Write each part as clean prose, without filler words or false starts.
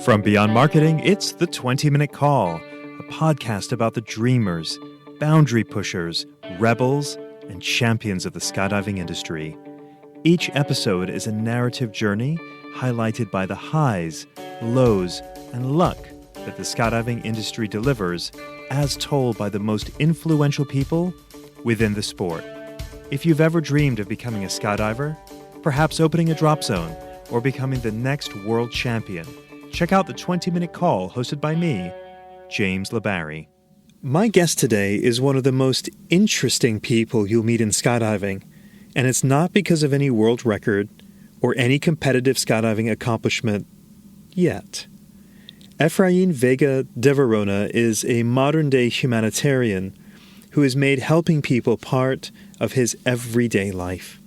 From Beyond Marketing, it's the 20-Minute Call, a podcast about the dreamers, boundary pushers, rebels, and champions of the skydiving industry. Each episode is a narrative journey highlighted by the highs, lows, and luck that the skydiving industry delivers, as told by the most influential people within the sport. If you've ever dreamed of becoming a skydiver, perhaps opening a drop zone, or becoming the next world champion, check out the 20-Minute Call hosted by me, James LeBarry. My guest today is one of the most interesting people you'll meet in skydiving, and it's not because of any world record or any competitive skydiving accomplishment yet. Efrain Vega de Verona is a modern-day humanitarian who has made helping people part of his everyday life.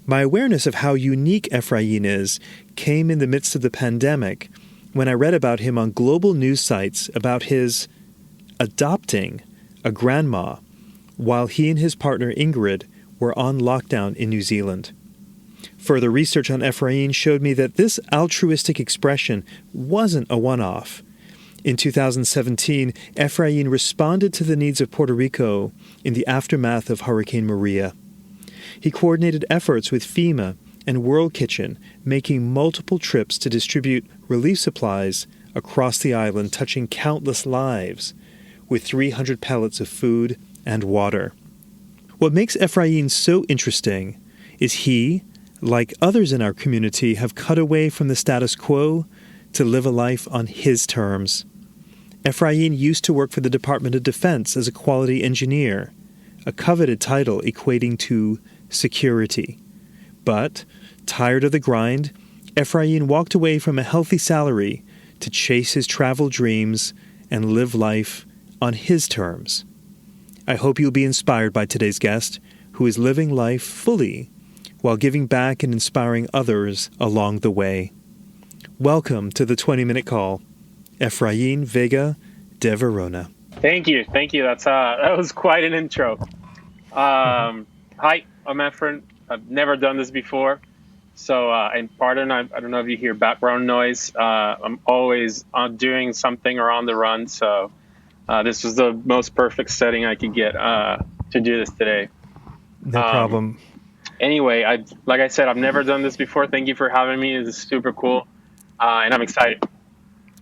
My awareness of how unique Efrain is came in the midst of the pandemic when I read about him on global news sites about his adopting a grandma while he and his partner Ingrid were on lockdown in New Zealand. Further research on Efrain showed me that this altruistic expression wasn't a one-off. In 2017, Efrain responded to the needs of Puerto Rico in the aftermath of Hurricane Maria. He coordinated efforts with FEMA and World Kitchen, making multiple trips to distribute relief supplies across the island, touching countless lives with 300 pallets of food and water. What makes Efrain so interesting is he, like others in our community, have cut away from the status quo to live a life on his terms. Efrain used to work for the Department of Defense as a quality engineer, a coveted title equating to security. But, tired of the grind, Efrain walked away from a healthy salary to chase his travel dreams and live life on his terms. I hope you'll be inspired by today's guest, who is living life fully while giving back and inspiring others along the way. Welcome to the 20-Minute Call, Efrain Vega de Verona. Thank you. That was quite an intro. Hi, I'm Efrain. I've never done this before, so and pardon. I don't know if you hear background noise. I'm always doing something or on the run, so this was the most perfect setting I could get to do this today. No problem. Anyway, like I said, I've never done this before. Thank you for having me. This is super cool, and I'm excited.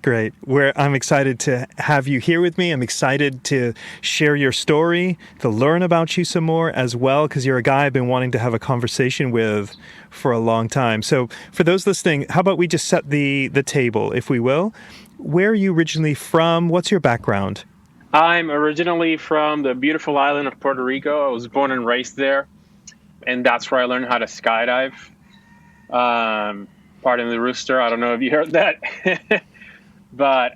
Great. I'm excited to have you here with me. I'm excited to share your story, to learn about you some more as well, because you're a guy I've been wanting to have a conversation with for a long time. So for those listening, how about we just set the table, if we will? Where are you originally from? What's your background? I'm originally from the beautiful island of Puerto Rico. I was born and raised there, and that's where I learned how to skydive. Pardon the rooster. I don't know if you heard that. But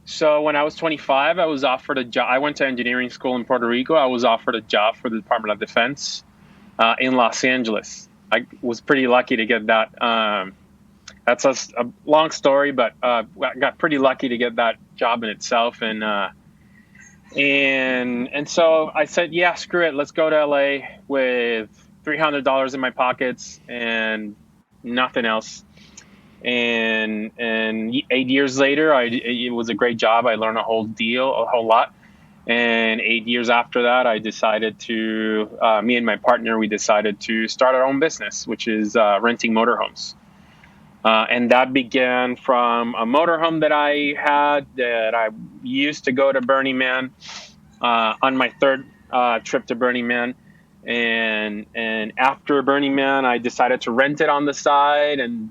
so when I was 25, I was offered a job. I went to engineering school in Puerto Rico. I was offered a job for the Department of Defense in Los Angeles. I was pretty lucky to get that. That's a long story, but I got pretty lucky to get that job in itself. And so I said, yeah, screw it. Let's go to LA with $300 in my pockets and nothing else. And 8 years later, it was a great job. I learned a whole lot. And 8 years after that, I decided to, me and my partner, we decided to start our own business, which is renting motorhomes. And that began from a motorhome that I had that I used to go to Burning Man on my third trip to Burning Man. And after Burning Man, I decided to rent it on the side, and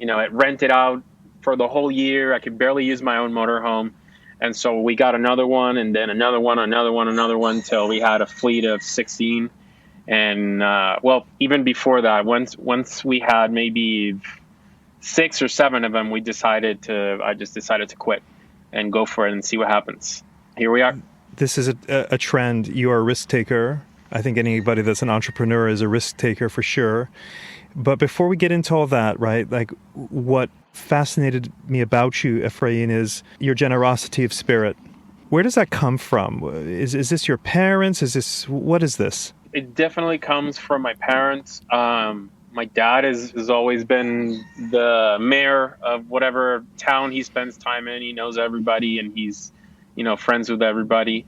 it rented out for the whole year. I could barely use my own motorhome. And so we got another one, and then another one, till we had a fleet of 16. And, even before that, once we had maybe 6 or 7 of them, I just decided to quit and go for it and see what happens. Here we are. This is a trend. You are a risk taker. I think anybody that's an entrepreneur is a risk taker for sure. But before we get into all that, right, like what fascinated me about you, Efrain, is your generosity of spirit. Where does that come from? Is this your parents? What is this? It definitely comes from my parents. My dad has always been the mayor of whatever town he spends time in. He knows everybody and he's, friends with everybody.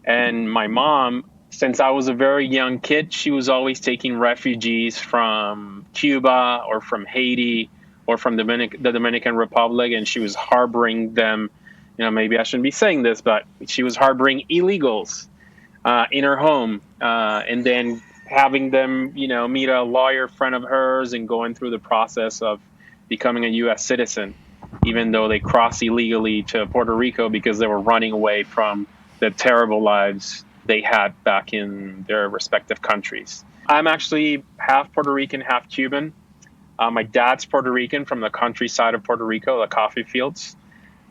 And my mom, since I was a very young kid, she was always taking refugees from Cuba or from Haiti or from the Dominican Republic, and she was harboring them. Maybe I shouldn't be saying this, but she was harboring illegals in her home, and then having them, meet a lawyer friend of hers and going through the process of becoming a U.S. citizen, even though they crossed illegally to Puerto Rico because they were running away from the terrible lives they had back in their respective countries. I'm actually half Puerto Rican, half Cuban. My dad's Puerto Rican from the countryside of Puerto Rico, the coffee fields.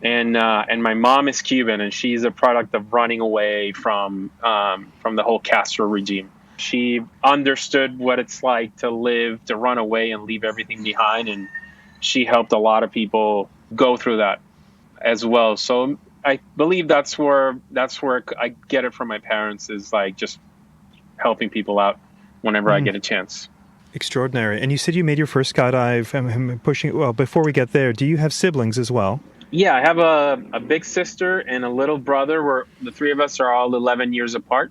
And my mom is Cuban, and she's a product of running away from the whole Castro regime. She understood what it's like to run away and leave everything behind, and she helped a lot of people go through that as well. So I believe that's where I get it from my parents, is like just helping people out whenever I get a chance. Extraordinary. And you said you made your first skydive. Well, before we get there, do you have siblings as well? Yeah, I have a big sister and a little brother. The three of us are all 11 years apart.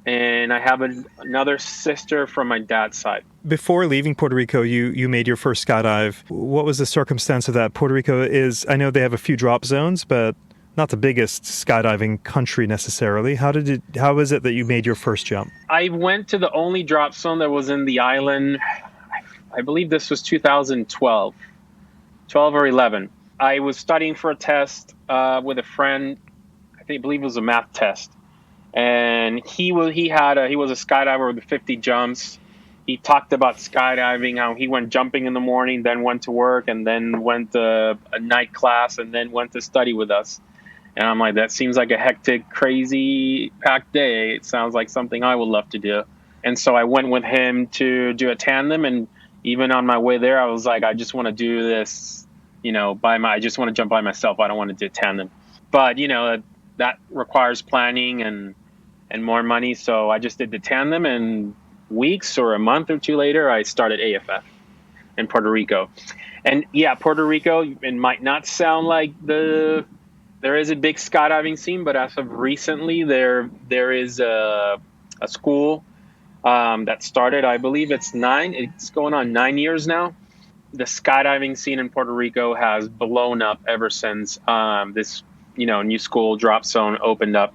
And I have another sister from my dad's side. Before leaving Puerto Rico, you made your first skydive. What was the circumstance of that? Puerto Rico I know they have a few drop zones, but not the biggest skydiving country necessarily. How is it that you made your first jump? I went to the only drop zone that was in the island. I believe this was 2012, 12 or 11. I was studying for a test with a friend. I believe it was a math test. And he was a skydiver with 50 jumps. He talked about skydiving, how he went jumping in the morning, then went to work, and then went to a night class, and then went to study with us. And I'm like, that seems like a hectic, crazy, packed day. It sounds like something I would love to do. And so I went with him to do a tandem. And even on my way there, I was like, I just want to do this, I just want to jump by myself. I don't want to do a tandem. But, that requires planning and more money. So I just did the tandem, and weeks or a month or two later, I started AFF in Puerto Rico. And yeah, Puerto Rico, it might not sound like there is a big skydiving scene, but as of recently, there is a school that started, I believe it's going on 9 years now. The skydiving scene in Puerto Rico has blown up ever since this new school drop zone opened up.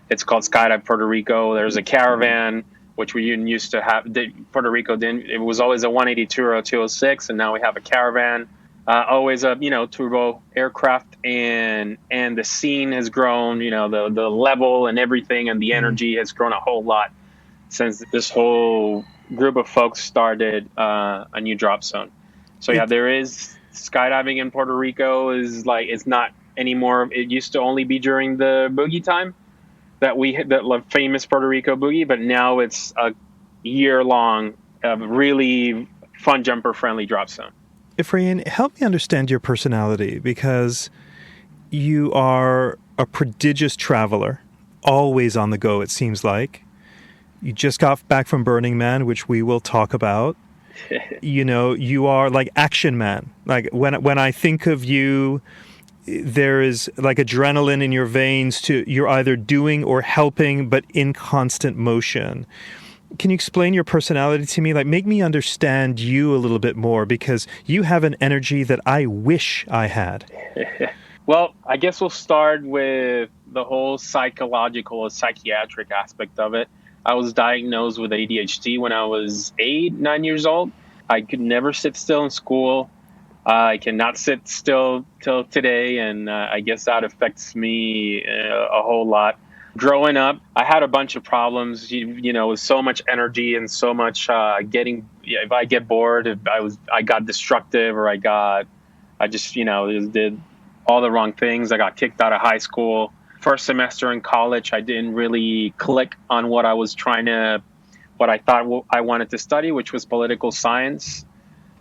It's called Skydive Puerto Rico. There's a caravan, which we didn't used to have. Puerto Rico didn't. It was always a 182 or a 206, and now we have a caravan. Always a turbo aircraft, and the scene has grown. The level and everything, and the energy has grown a whole lot since this whole group of folks started a new drop zone. So yeah, there is skydiving in Puerto Rico. It's not anymore. It used to only be during the boogie time that famous Puerto Rico boogie, but now it's a year-long, really fun jumper-friendly drop zone. Efrain, help me understand your personality, because you are a prodigious traveler, always on the go, it seems like. You just got back from Burning Man, which we will talk about. You are like Action Man. Like when I think of you, there is like adrenaline in your veins. You're either doing or helping, but in constant motion. Can you explain your personality to me? Like, make me understand you a little bit more, because you have an energy that I wish I had. Well, I guess we'll start with the whole psychiatric aspect of it. I was diagnosed with ADHD when I was 9 years old. I could never sit still in school. I cannot sit still till today, and I guess that affects me a whole lot. Growing up, I had a bunch of problems, with so much energy and so much if I get bored, if I got destructive, or I just did all the wrong things. I got kicked out of high school. First semester in college, I didn't really click on what I thought I wanted to study, which was political sciences.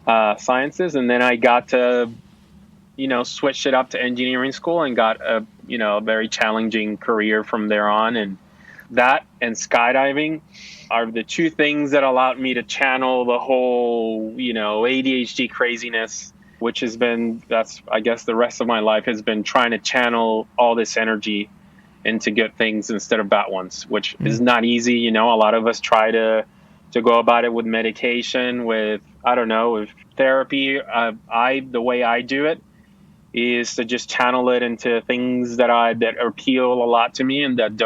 And then I got to, switch it up to engineering school and got a very challenging career from there on. And that and skydiving are the two things that allowed me to channel the whole, ADHD craziness, which has been, that's, I guess the rest of my life has been trying to channel all this energy into good things instead of bad ones, which is not easy. A lot of us try to go about it with medication, with, with therapy. The way I do it is to just channel it into things that appeal a lot to me and that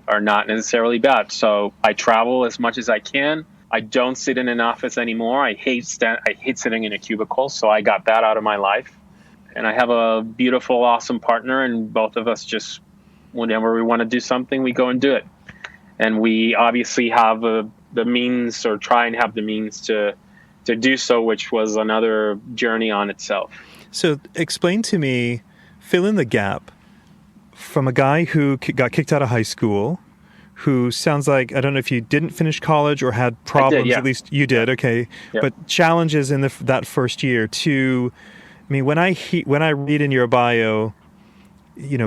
are not necessarily bad. So I travel as much as I can. I don't sit in an office anymore. I hate sitting in a cubicle. So I got that out of my life. And I have a beautiful, awesome partner, and both of us just, whenever we want to do something, we go and do it. And we obviously have the means, or try and have the means to do so, which was another journey on itself. So explain to me, fill in the gap from a guy who got kicked out of high school, who sounds like, I don't know if you didn't finish college or had problems. I did, yeah. At least you did, okay. Yeah. But challenges in that first year to, when I read in your bio,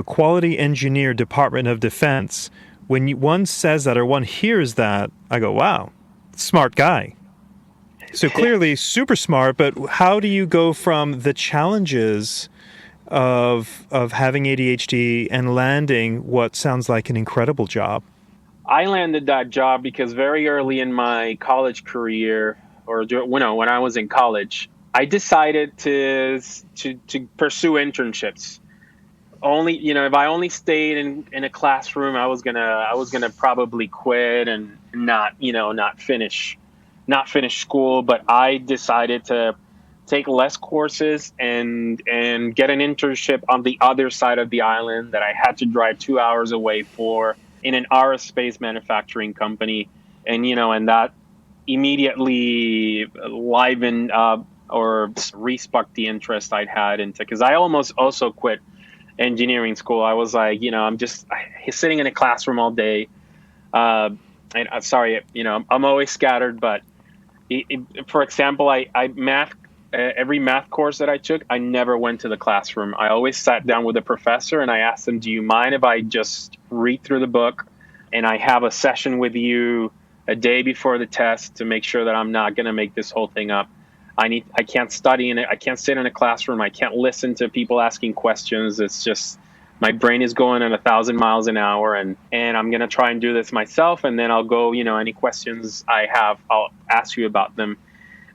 quality engineer, Department of Defense, when one says that or one hears that, I go, wow, smart guy. So clearly super smart, but how do you go from the challenges of having ADHD and landing what sounds like an incredible job? I landed that job because very early in my college career, or when I was in college, I decided to pursue internships. Only, if I only stayed in a classroom, I was gonna probably quit and not finish school. But I decided to take less courses and get an internship on the other side of the island that I had to drive 2 hours away for, in an aerospace manufacturing company. And that immediately livened up or re-sparked the interest I'd had into, because I almost also quit engineering school. I was like, I'm just sitting in a classroom all day. And I'm sorry, I'm always scattered, but for example, every math course that I took, I never went to the classroom. I always sat down with a professor and I asked them, do you mind if I just read through the book and I have a session with you a day before the test to make sure that I'm not going to make this whole thing up? I can't study in it. I can't sit in a classroom. I can't listen to people asking questions. It's just, my brain is going at 1,000 miles an hour, and I'm going to try and do this myself. And then I'll go, any questions I have, I'll ask you about them.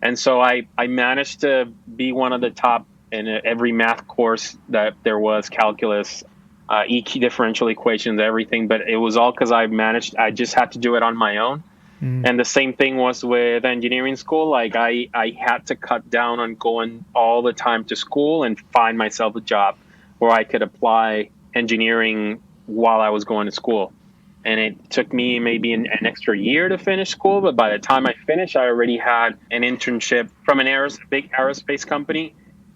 And so I managed to be one of the top in every math course that there was, calculus, EQ, differential equations, everything. But it was all because I just had to do it on my own. And the same thing was with engineering school. Like I had to cut down on going all the time to school and find myself a job where I could apply engineering while I was going to school. And it took me maybe an extra year to finish school. But by the time I finished, I already had an internship from an big aerospace company.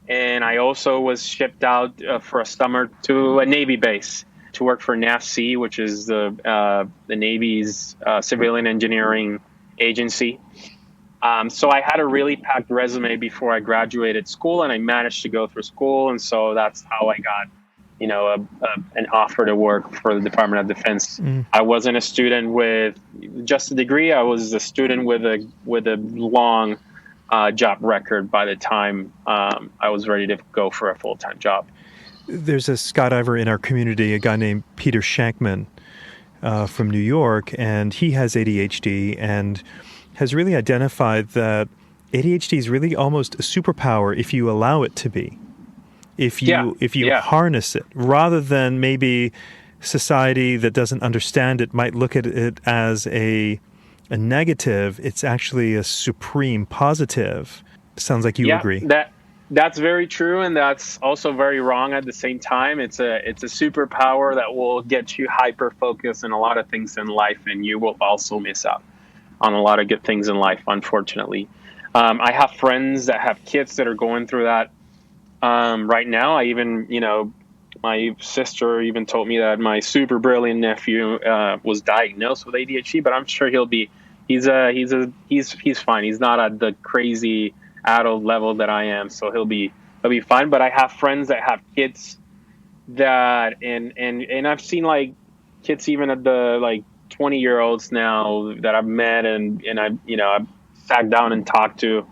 And I also was shipped out for a summer to a Navy base to work for NAVSEA, which is the Navy's civilian engineering agency. So I had a really packed resume before I graduated school, and I managed to go through school. And so that's how I got, an offer to work for the Department of Defense. I wasn't a student with just a degree. I was a student with a long job record by the time I was ready to go for a full-time job. There's a skydiver in our community, a guy named Peter Shankman from New York, and he has ADHD and has really identified that ADHD is really almost a superpower if you allow it to be, if you harness it, rather than maybe society that doesn't understand it might look at it as a negative. It's actually a supreme positive. Sounds like you agree. That's very true, and that's also very wrong at the same time. It's a superpower that will get you hyper-focused in a lot of things in life, and you will also miss out on a lot of good things in life, unfortunately. I have friends that have kids that are going through that right now. I even, my sister even told me that my super brilliant nephew was diagnosed with ADHD, but I'm sure he's fine. He's not at the crazy adult level that I am, so he'll be fine. But I have friends that have kids that and I've seen like kids even at the like 20-year-olds now that I've met and I've sat down and talked to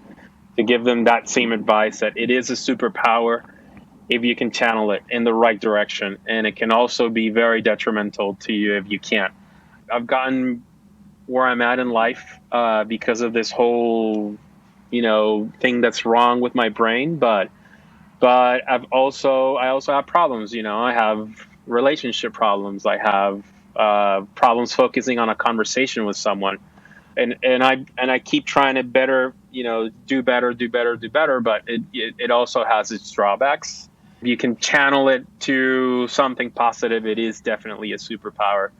give them that same advice, that it is a superpower if you can channel it in the right direction. And it can also be very detrimental to you if you can't. I've gotten where I'm at in life because of this whole, thing that's wrong with my brain. But I also have problems. I have relationship problems. I have problems focusing on a conversation with someone. And I keep trying to do better, but it also has its drawbacks. If you can channel it to something positive, it is definitely a superpower.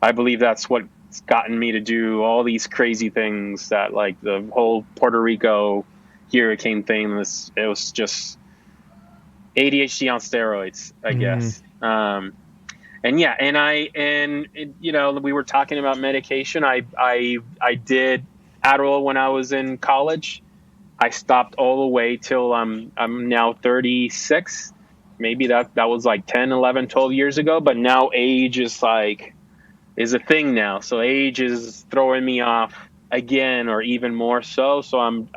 I believe that's what's gotten me to do all these crazy things, that like the whole Puerto Rico hurricane thing. It was just ADHD on steroids, I guess. We were talking about medication. I did Adderall when I was in college. I stopped all the way till I'm now 36. Maybe that was like 10, 11, 12 years ago. But now age is a thing now. So age is throwing me off again, or even more so. So I'm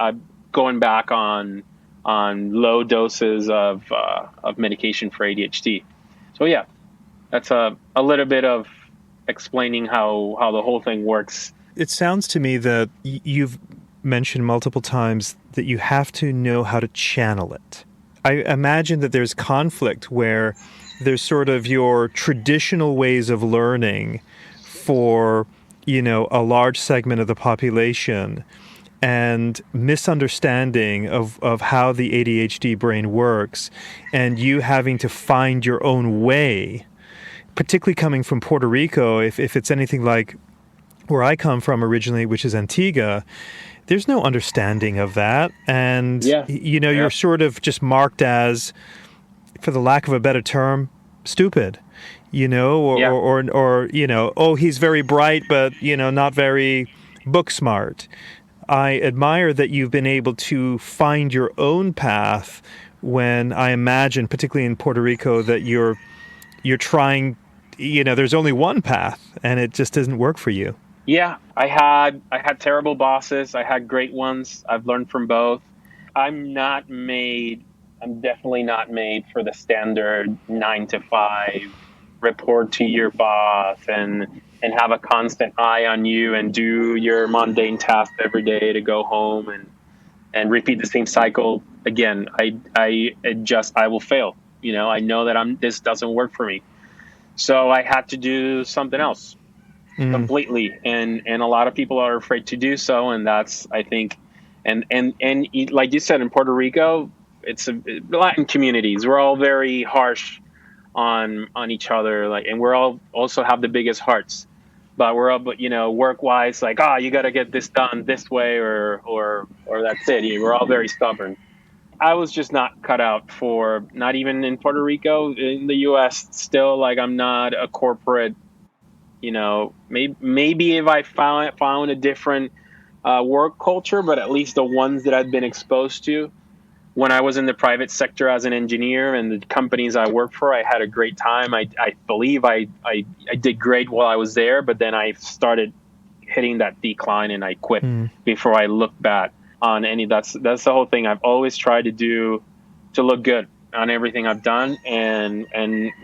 going back on low doses of medication for ADHD. So yeah. That's a little bit of explaining how the whole thing works. It sounds to me that you've mentioned multiple times that you have to know how to channel it. I imagine that there's conflict where there's sort of your traditional ways of learning for, a large segment of the population, and misunderstanding of how the ADHD brain works, and you having to find your own way, particularly coming from Puerto Rico. If it's anything like where I come from originally, which is Antigua, there's no understanding of that. And, you're sort of just marked as, for the lack of a better term, stupid, or he's very bright, but, not very book smart. I admire that you've been able to find your own path, when I imagine, particularly in Puerto Rico, that you're trying, there's only one path and it just doesn't work for you. Yeah, I had terrible bosses. I had great ones. I've learned from both. I'm definitely not made for the standard 9 to 5 report to your boss and have a constant eye on you and do your mundane tasks every day to go home and repeat the same cycle again. I will fail. I know that this doesn't work for me. So I had to do something else completely. And a lot of people are afraid to do so. And that's, I think, and like you said, in Puerto Rico, it's Latin communities. We're all very harsh on each other. And we're all also have the biggest hearts, but we're all, work wise, you got to get this done this way or that's it. We're all very stubborn. I was just not cut out for, not even in Puerto Rico, in the U.S. still, I'm not a corporate, maybe if I found a different work culture, but at least the ones that I've been exposed to when I was in the private sector as an engineer and the companies I worked for, I had a great time. I believe I did great while I was there, but then I started hitting that decline and I quit before I looked back on any. That's the whole thing. I've always tried to do to look good on everything I've done, and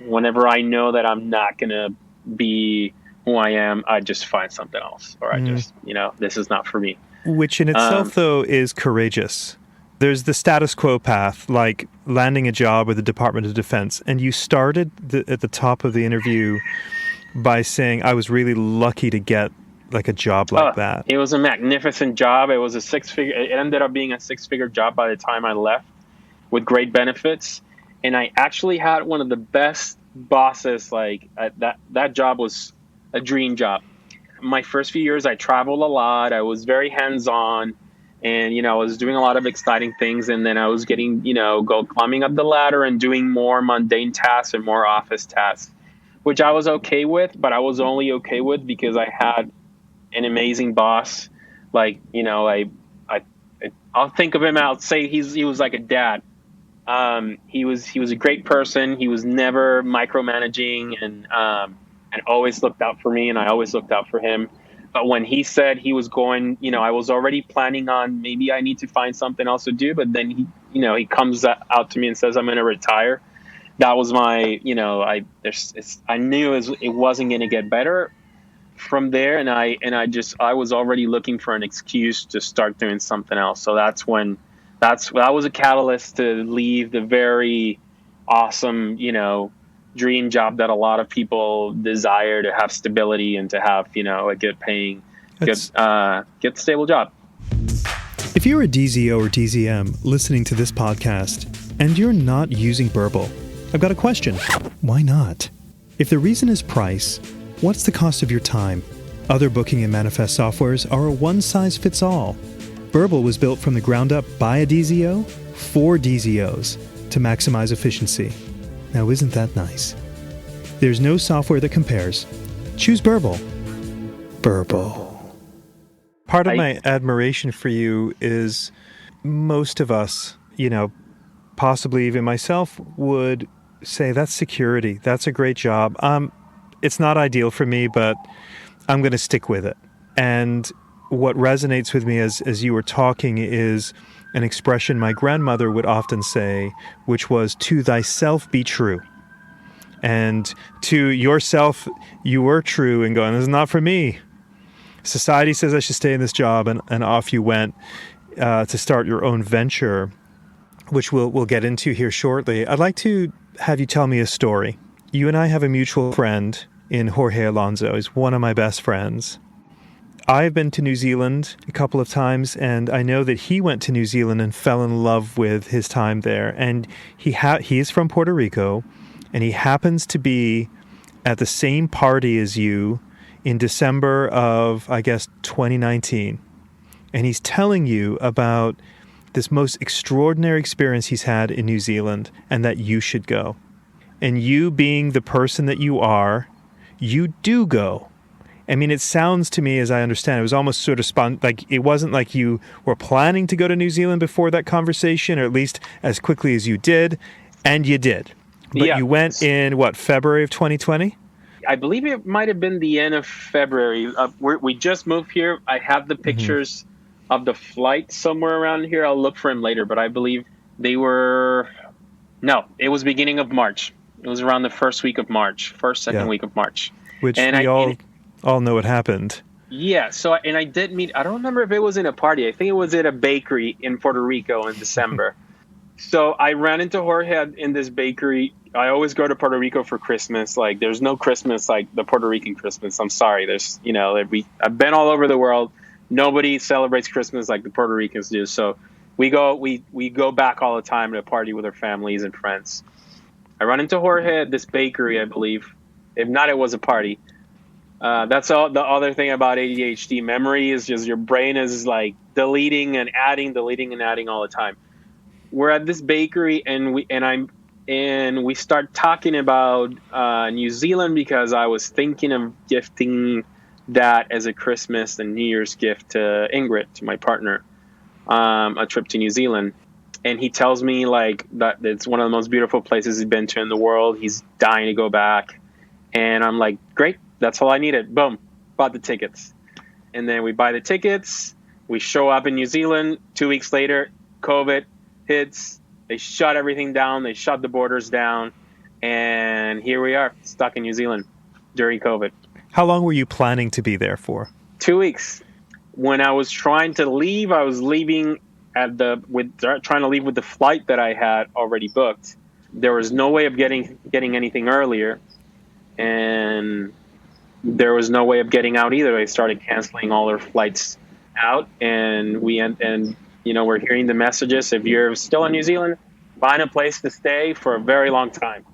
whenever I know that I'm not gonna be who I am, I just find something else, or I just this is not for me. Which in itself though is courageous. There's the status quo path, like landing a job with the Department of Defense, and you started at the top of the interview by saying, I was really lucky to get a job like that. It was a magnificent job. It was it ended up being a 6-figure job by the time I left, with great benefits. And I actually had one of the best bosses. That job was a dream job. My first few years, I traveled a lot. I was very hands-on, and, I was doing a lot of exciting things. And then I was getting, climbing up the ladder and doing more mundane tasks and more office tasks, which I was okay with, but I was only okay with because I had an amazing boss. I'll think of him. I'll say he was like a dad. He was a great person. He was never micromanaging, and and always looked out for me, and I always looked out for him. But when he said he was going, I was already planning on maybe I need to find something else to do. But then he comes out to me and says, I'm going to retire. That was my, I knew it wasn't going to get better from there. And I was already looking for an excuse to start doing something else. So that was a catalyst to leave the very awesome, dream job that a lot of people desire, to have stability and to have, a good paying, good stable job. If you're a DZO or DZM listening to this podcast and you're not using Burble, I've got a question. Why not? If the reason is price, what's the cost of your time? Other booking and manifest softwares are a one-size-fits-all. Burble was built from the ground up by a DZO for DZOs to maximize efficiency. Now, isn't that nice? There's no software that compares. Choose Burble. Burble. Part of my admiration for you is most of us, possibly even myself, would say that's security. That's a great job. It's not ideal for me, but I'm going to stick with it. And what resonates with me as you were talking is an expression my grandmother would often say, which was, to thyself be true. And to yourself, you were true and going, this is not for me. Society says I should stay in this job, and off you went to start your own venture, which we'll get into here shortly. I'd like to have you tell me a story. You and I have a mutual friend in Jorge Alonso. He's one of my best friends. I've been to New Zealand a couple of times, and I know that he went to New Zealand and fell in love with his time there. And he is from Puerto Rico, and he happens to be at the same party as you in December of, I guess, 2019. And he's telling you about this most extraordinary experience he's had in New Zealand, and that you should go. And you, being the person that you are, you do go. I mean, it sounds to me, as I understand, it was almost sort of like it wasn't like you were planning to go to New Zealand before that conversation, or at least as quickly as you did, and you did. But you went in, February of 2020? I believe it might have been the end of February. We just moved here. I have the pictures of the flight somewhere around here. I'll look for them later, but I believe it was beginning of March. It was around the first week of March, second week of March. Which we all know what happened. Yeah. So, and I did meet, I don't remember if it was in a party. I think it was at a bakery in Puerto Rico in December. So I ran into Jorge in this bakery. I always go to Puerto Rico for Christmas. Like, there's no Christmas like the Puerto Rican Christmas. I'm sorry. I've been all over the world. Nobody celebrates Christmas like the Puerto Ricans do. So we go back all the time to party with our families and friends. I run into Jorge at this bakery, I believe. If not, it was a party. That's all. The other thing about ADHD memory is just your brain is like deleting and adding all the time. We're at this bakery, and we start talking about New Zealand, because I was thinking of gifting that as a Christmas and New Year's gift to Ingrid, to my partner, a trip to New Zealand. And he tells me like that it's one of the most beautiful places he's been to in the world. He's dying to go back. And I'm like, great, that's all I needed. Boom, bought the tickets. And then we buy the tickets. We show up in New Zealand. 2 weeks later, COVID hits. They shut everything down. They shut the borders down. And here we are, stuck in New Zealand during COVID. How long were you planning to be there for? 2 weeks. When I was trying to leave, I was leaving trying to leave with the flight that I had already booked. There was no way of getting anything earlier, and there was no way of getting out either. They started canceling all their flights out, and we're hearing the messages. If you're still in New Zealand, find a place to stay for a very long time.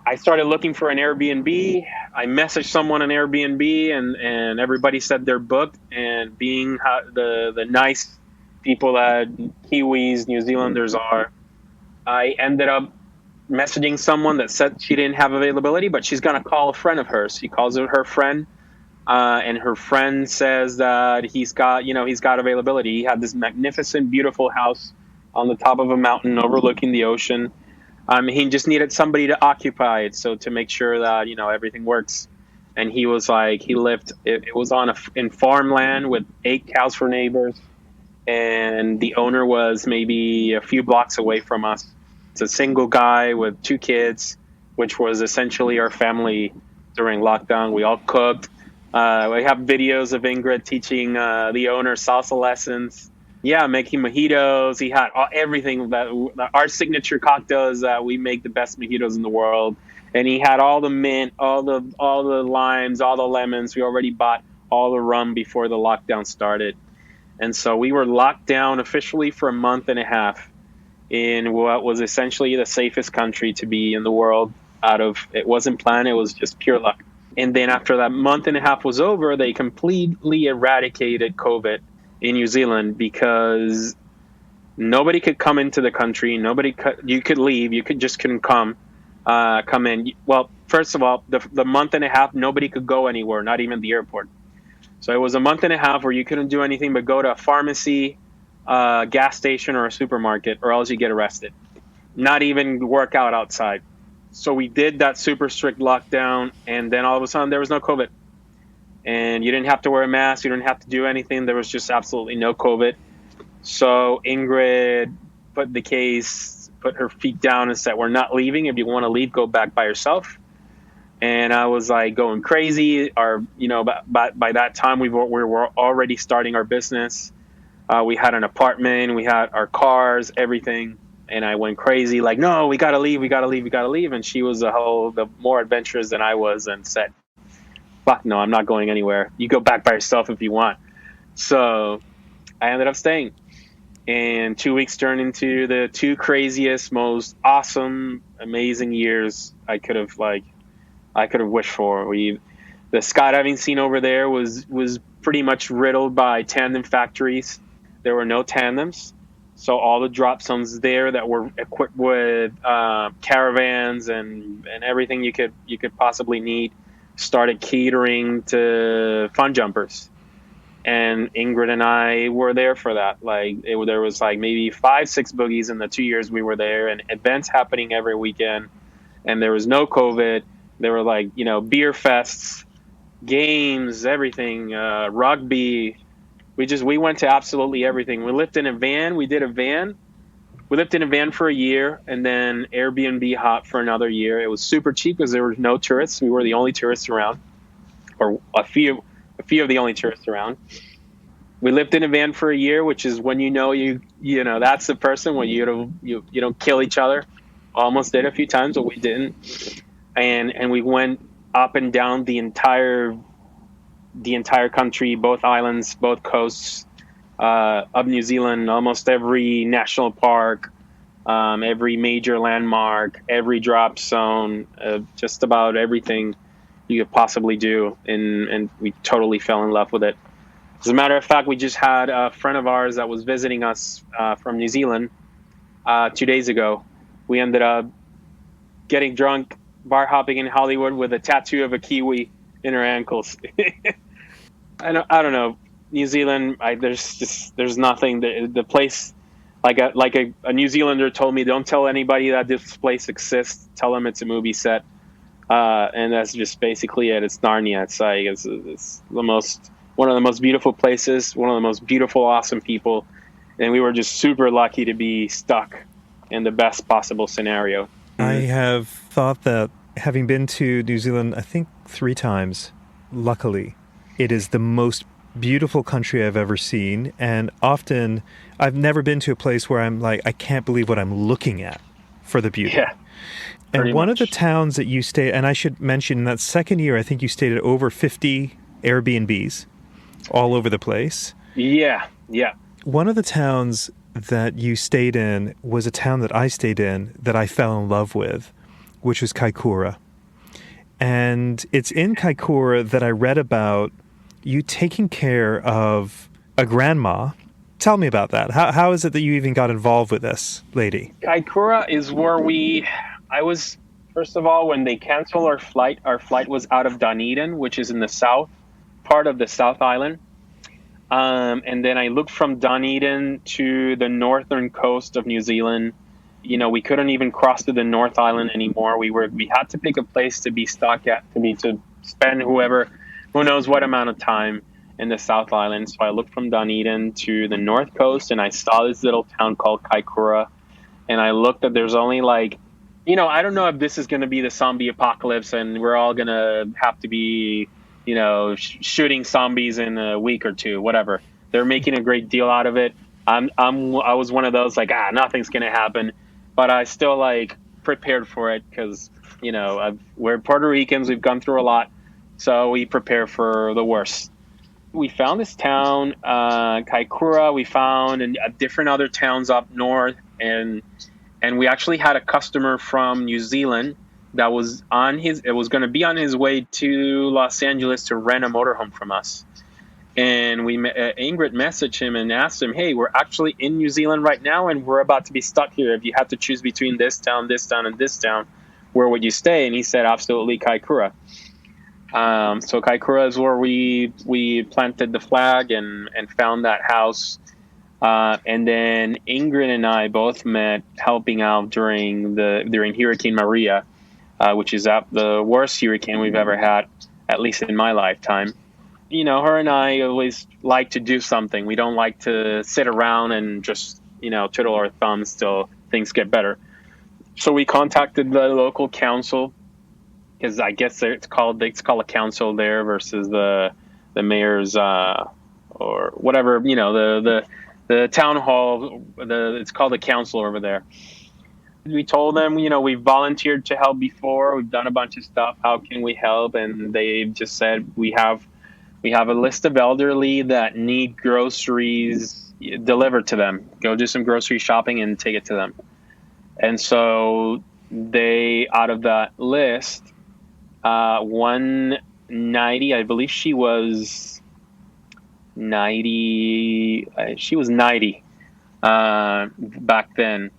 I started looking for an Airbnb. I messaged someone on Airbnb, and everybody said they're booked. And being the nice people that Kiwis, New Zealanders are, I ended up messaging someone that said she didn't have availability, but she's going to call a friend of hers. She calls it her friend, and her friend says that he's got availability. He had this magnificent, beautiful house on the top of a mountain overlooking the ocean. He just needed somebody to occupy it, so to make sure that everything works. And he was like, he lived, it was in farmland with 8 cows for neighbors. And the owner was maybe a few blocks away from us. It's a single guy with 2 kids, which was essentially our family during lockdown. We all cooked. We have videos of Ingrid teaching the owner salsa lessons. Yeah, making mojitos. He had everything that our signature cocktails. We make the best mojitos in the world, and he had all the mint, all the limes, all the lemons. We already bought all the rum before the lockdown started, and so we were locked down officially for a month and a half in what was essentially the safest country to be in the world. It wasn't planned; it was just pure luck. And then after that month and a half was over, they completely eradicated COVID in New Zealand because nobody could come into the country. You could leave. You couldn't come in. Well, first of all, the month and a half, nobody could go anywhere, not even the airport. So it was a month and a half where you couldn't do anything but go to a pharmacy, gas station, or a supermarket, or else you get arrested. Not even work out outside. So we did that super strict lockdown, and then all of a sudden there was no COVID. And you didn't have to wear a mask. You didn't have to do anything. There was just absolutely no COVID. So Ingrid put her feet down and said, we're not leaving. If you want to leave, go back by yourself. And I was like going crazy. By that time we were already starting our business. We had an apartment. We had our cars, everything. And I went crazy, like, no, we got to leave. And she was the more adventurous than I was, and said, fuck no, I'm not going anywhere. You go back by yourself if you want. So I ended up staying. And 2 weeks turned into the 2 craziest, most awesome, amazing years I could have wished for. The skydiving scene over there was pretty much riddled by tandem factories. There were no tandems. So all the drop zones there that were equipped with caravans and everything you could possibly need started catering to fun jumpers. And Ingrid and I were there for that. There was maybe 5-6 boogies in the 2 years we were there, and events happening every weekend. And there was no COVID. There were beer fests, games, everything, rugby. We went to absolutely everything. We lived in a van. We lived in a van for a year, and then Airbnb hop for another year. It was super cheap because there were no tourists. We were the only tourists around, or a few of the only tourists around. We lived in a van for a year, which is when you know that's the person when you don't kill each other. Almost did a few times, but we didn't. And we went up and down the entire country, both islands, both coasts of New Zealand, almost every national park, every major landmark, every drop zone, just about everything you could possibly do. And we totally fell in love with it. As a matter of fact, we just had a friend of ours that was visiting us from New Zealand 2 days ago. We ended up getting drunk, bar hopping in Hollywood with a tattoo of a Kiwi in her ankles. I don't know. New Zealand, there's nothing. The place, like a New Zealander told me, don't tell anybody that this place exists. Tell them it's a movie set. And that's just basically it. It's Narnia. It's one of the most beautiful places, one of the most beautiful, awesome people. And we were just super lucky to be stuck in the best possible scenario. I have thought that having been to New Zealand, I think 3 times, luckily, it is the most beautiful country I've ever seen. And often I've never been to a place where I'm like, I can't believe what I'm looking at for the beauty. Yeah. And one of the towns that you stayed, and I should mention, in that second year, I think you stayed at over 50 Airbnbs all over the place. Yeah. One of the towns that you stayed in was a town that I stayed in that I fell in love with, which was Kaikoura. And it's in Kaikoura that I read about you taking care of a grandma. Tell me about that. How is it that you even got involved with this lady? Kaikoura is where I was, first of all, when they canceled our flight was out of Dunedin, which is in the south part of the South Island. And then I looked from Dunedin to the northern coast of New Zealand. We couldn't even cross to the North Island anymore. We had to pick a place to be stuck at, to spend who knows what amount of time in the South Island. So I looked from Dunedin to the north coast, and I saw this little town called Kaikoura. And I looked at, there's only like, I don't know if this is going to be the zombie apocalypse and we're all going to have to be, shooting zombies in a week or two, whatever. They're making a great deal out of it. I was one of those like, nothing's going to happen, but I still like prepared for it because, we're Puerto Ricans. We've gone through a lot. So we prepare for the worst. We found this town, Kaikoura. We found different other towns up north, and we actually had a customer from New Zealand that was going to be on his way to Los Angeles to rent a motorhome from us. And Ingrid messaged him and asked him, "Hey, we're actually in New Zealand right now, and we're about to be stuck here. If you had to choose between this town, and this town, where would you stay?" And he said, "Absolutely, Kaikoura." So Kaikoura is where we planted the flag and found that house. And then Ingrid and I both met helping out during Hurricane Maria, which is the worst hurricane we've ever had, at least in my lifetime. Her and I always like to do something. We don't like to sit around and just, twiddle our thumbs till things get better. So we contacted the local council, because I guess it's called a council there versus the mayor's or whatever, the town hall. It's called a council over there. We told them, we volunteered to help before. We've done a bunch of stuff. How can we help? And they just said, we have a list of elderly that need groceries delivered to them. Go do some grocery shopping and take it to them. And so they, out of that list, 190, I believe she was 90. She was 90 back then.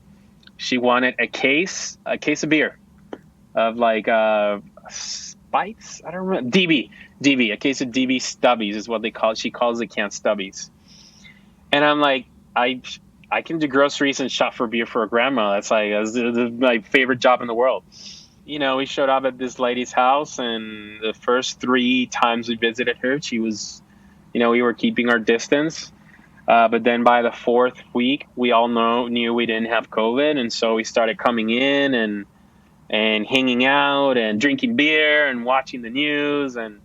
She wanted a case of beer, of like Spites. I don't remember. DB, a case of DB Stubbies is what they call it. She calls the can Stubbies. And I'm like, I can do groceries and shop for beer for a grandma. That's my favorite job in the world. We showed up at this lady's house, and the first 3 times we visited her, she was, we were keeping our distance. But then by the 4th week, we all knew we didn't have COVID. And so we started coming in and hanging out and drinking beer and watching the news and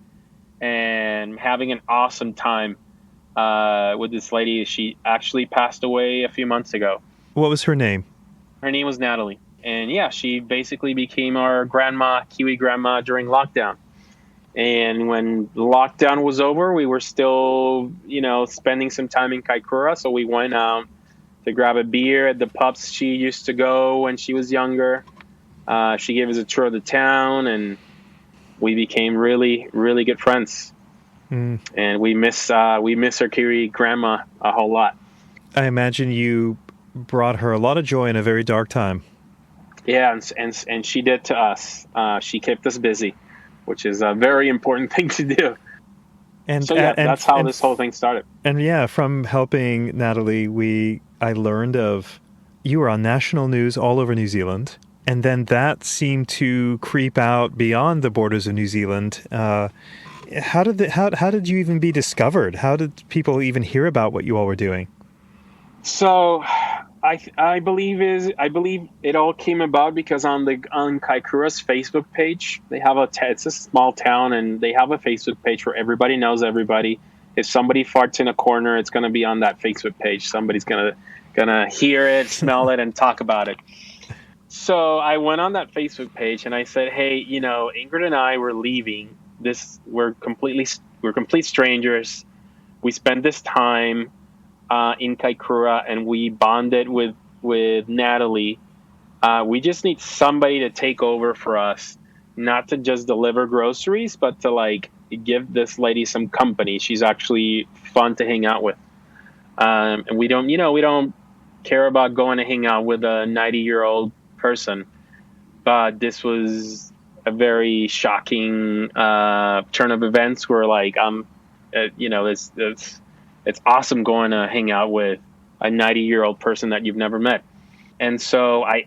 having an awesome time with this lady. She actually passed away a few months ago. What was her name? Her name was Natalie. And yeah, she basically became our grandma, Kiwi grandma, during lockdown. And when lockdown was over, we were still, spending some time in Kaikoura. So we went out to grab a beer at the pubs she used to go when she was younger. She gave us a tour of the town, and we became really, really good friends. Mm. And we miss our Kiwi grandma a whole lot. I imagine you brought her a lot of joy in a very dark time. Yeah, and she did to us. She kept us busy, which is a very important thing to do. And so that's how this whole thing started. And yeah, from helping Natalie, I learned of you were on national news all over New Zealand, and then that seemed to creep out beyond the borders of New Zealand. How did you even be discovered? How did people even hear about what you all were doing? So I believe it all came about because on Kaikoura's Facebook page, they have it's a small town, and they have a Facebook page where everybody knows everybody. If somebody farts in a corner, it's going to be on that Facebook page. Somebody's gonna hear it, smell it, and talk about it. So I went on that Facebook page and I said, "Hey, Ingrid and I were leaving. We're complete strangers. We spent this time in Kaikoura, and we bonded with Natalie. We just need somebody to take over for us, not to just deliver groceries, but to give this lady some company. She's actually fun to hang out with. And we don't care about going to hang out with a 90-year-old person, but this was a very shocking turn of events where it's awesome going to hang out with a 90-year-old person that you've never met." And so I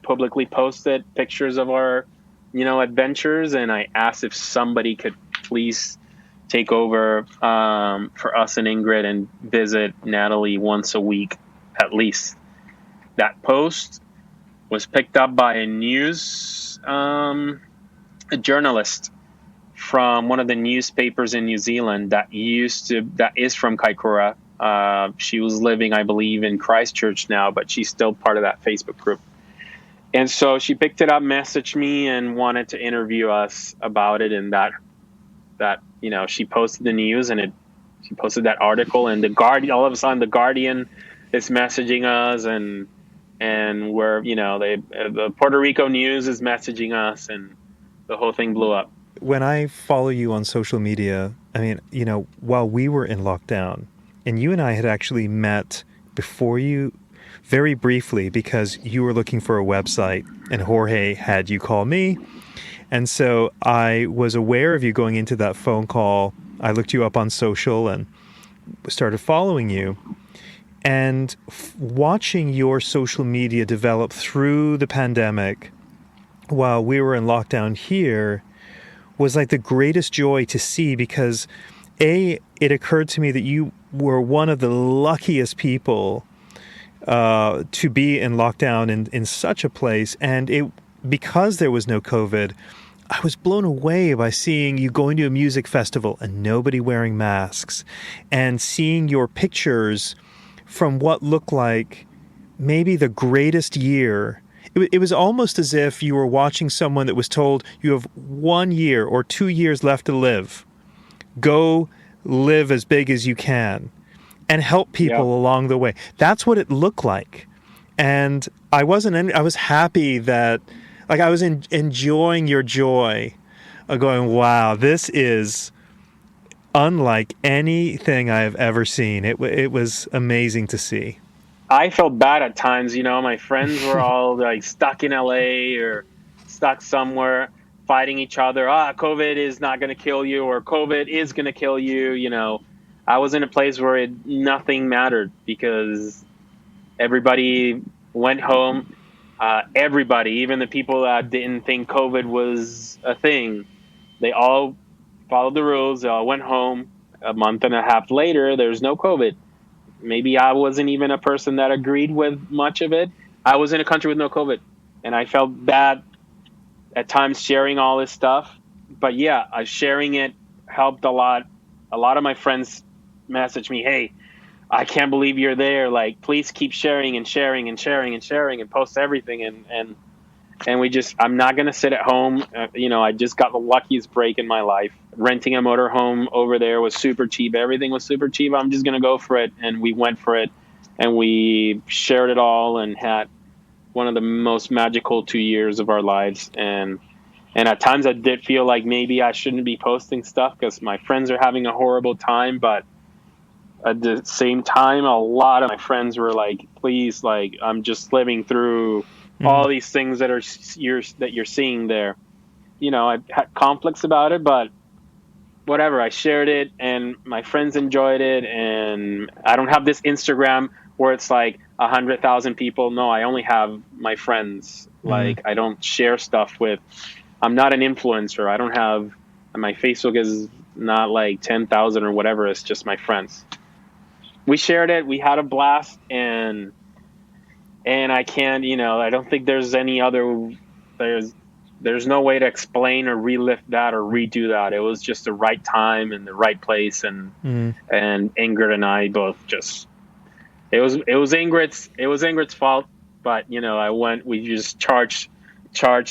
publicly posted pictures of our adventures. And I asked if somebody could please take over for us and Ingrid and visit Natalie once a week, at least. That post was picked up by a journalist from one of the newspapers in New Zealand that is from Kaikoura. She was living, I believe, in Christchurch now, but she's still part of that Facebook group. And so she picked it up, messaged me, and wanted to interview us about it. And that she posted the news, and she posted that article, and all of a sudden the Guardian is messaging us, and the Puerto Rico news is messaging us, and the whole thing blew up. When I follow you on social media, I mean, while we were in lockdown, and you and I had actually met before you very briefly because you were looking for a website and Jorge had you call me. And so I was aware of you going into that phone call. I looked you up on social and started following you. And watching your social media develop through the pandemic while we were in lockdown here was like the greatest joy to see, because it occurred to me that you were one of the luckiest people to be in lockdown in such a place. And because there was no COVID, I was blown away by seeing you going to a music festival and nobody wearing masks, and seeing your pictures from what looked like maybe the greatest year. It was almost as if you were watching someone that was told, you have 1 year or 2 years left to live. Go live as big as you can and help people along the way. That's what it looked like. And I was happy that, like, I was enjoying your joy of going, wow, this is unlike anything I have ever seen. It was amazing to see. I felt bad at times, my friends were all like stuck in LA or stuck somewhere fighting each other. COVID is not going to kill you, or COVID is going to kill you. I was in a place where nothing mattered because everybody went home. Everybody, even the people that didn't think COVID was a thing, they all followed the rules. They all went home. A month and a half later, there's no COVID. Maybe I wasn't even a person that agreed with much of it. I was in a country with no COVID, and I felt bad at times sharing all this stuff. But yeah, sharing it helped a lot. A lot of my friends messaged me, "Hey, I can't believe you're there. Like, please keep sharing and sharing and sharing and sharing and post everything." And I'm not going to sit at home. I just got the luckiest break in my life. Renting a motorhome over there was super cheap. Everything was super cheap. I'm just going to go for it. And we went for it, and we shared it all and had one of the most magical 2 years of our lives. And at times I did feel like maybe I shouldn't be posting stuff because my friends are having a horrible time. But at the same time, a lot of my friends were like, please, like, I'm just living through all these things that you're seeing there. I had conflicts about it, but whatever. I shared it, and my friends enjoyed it. And I don't have this Instagram where it's like 100,000 people. No, I only have my friends. Like, I don't share stuff with. I'm not an influencer. I don't have. My Facebook is not like 10,000 or whatever. It's just my friends. We shared it. We had a blast, and I can't, I don't think there's any other, there's no way to explain or relive that or redo that. It was just the right time and the right place. And Ingrid and I both just, it was Ingrid's fault, but we just charged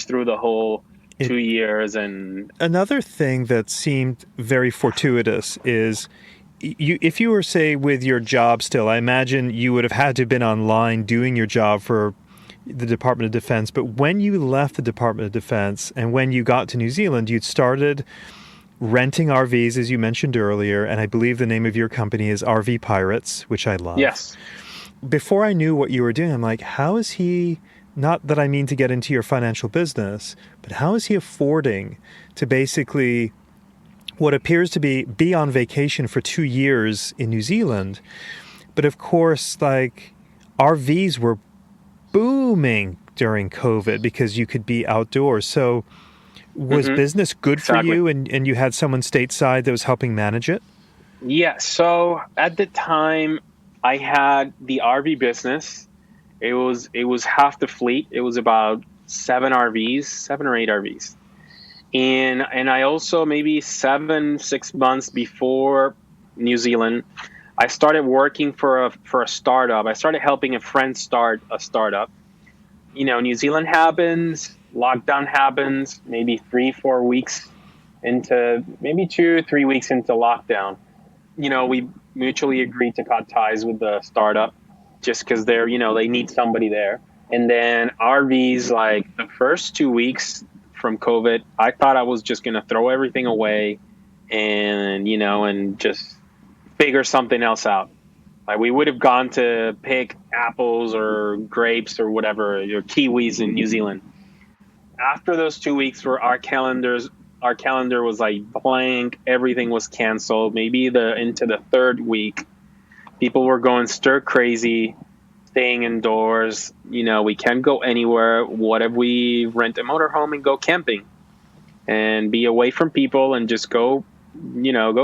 through the whole 2 years. And another thing that seemed very fortuitous is, if you were, say, with your job still, I imagine you would have had to have been online doing your job for the Department of Defense. But when you left the Department of Defense and when you got to New Zealand, you'd started renting RVs, as you mentioned earlier. And I believe the name of your company is RV Pirates, which I love. Yes. Before I knew what you were doing, I'm like, how is he, not that I mean to get into your financial business, but how is he affording to basically what appears to be on vacation for 2 years in New Zealand? But of course, like, RVs were booming during COVID because you could be outdoors. So Was business good for Exactly. you, and you had someone stateside that was helping manage it? Yeah. So at the time, I had the RV business. It was half the fleet. It was about 7 RVs, 7 or 8 RVs. And I also, maybe 6 months before New Zealand, I started working for a startup. I started helping a friend start a startup. New Zealand happens, lockdown happens, maybe 3-4 weeks into, maybe 2-3 weeks into lockdown. We mutually agreed to cut ties with the startup just because they need somebody there. And then RVs, like the first 2 weeks from COVID, I thought I was just going to throw everything away and just figure something else out. Like we would have gone to pick apples or grapes or whatever, or kiwis in New Zealand. After those 2 weeks where our calendar was like blank, everything was canceled. Maybe into the third week, people were going stir crazy, staying indoors. We can't go anywhere. What if we rent a motorhome and go camping and be away from people and just go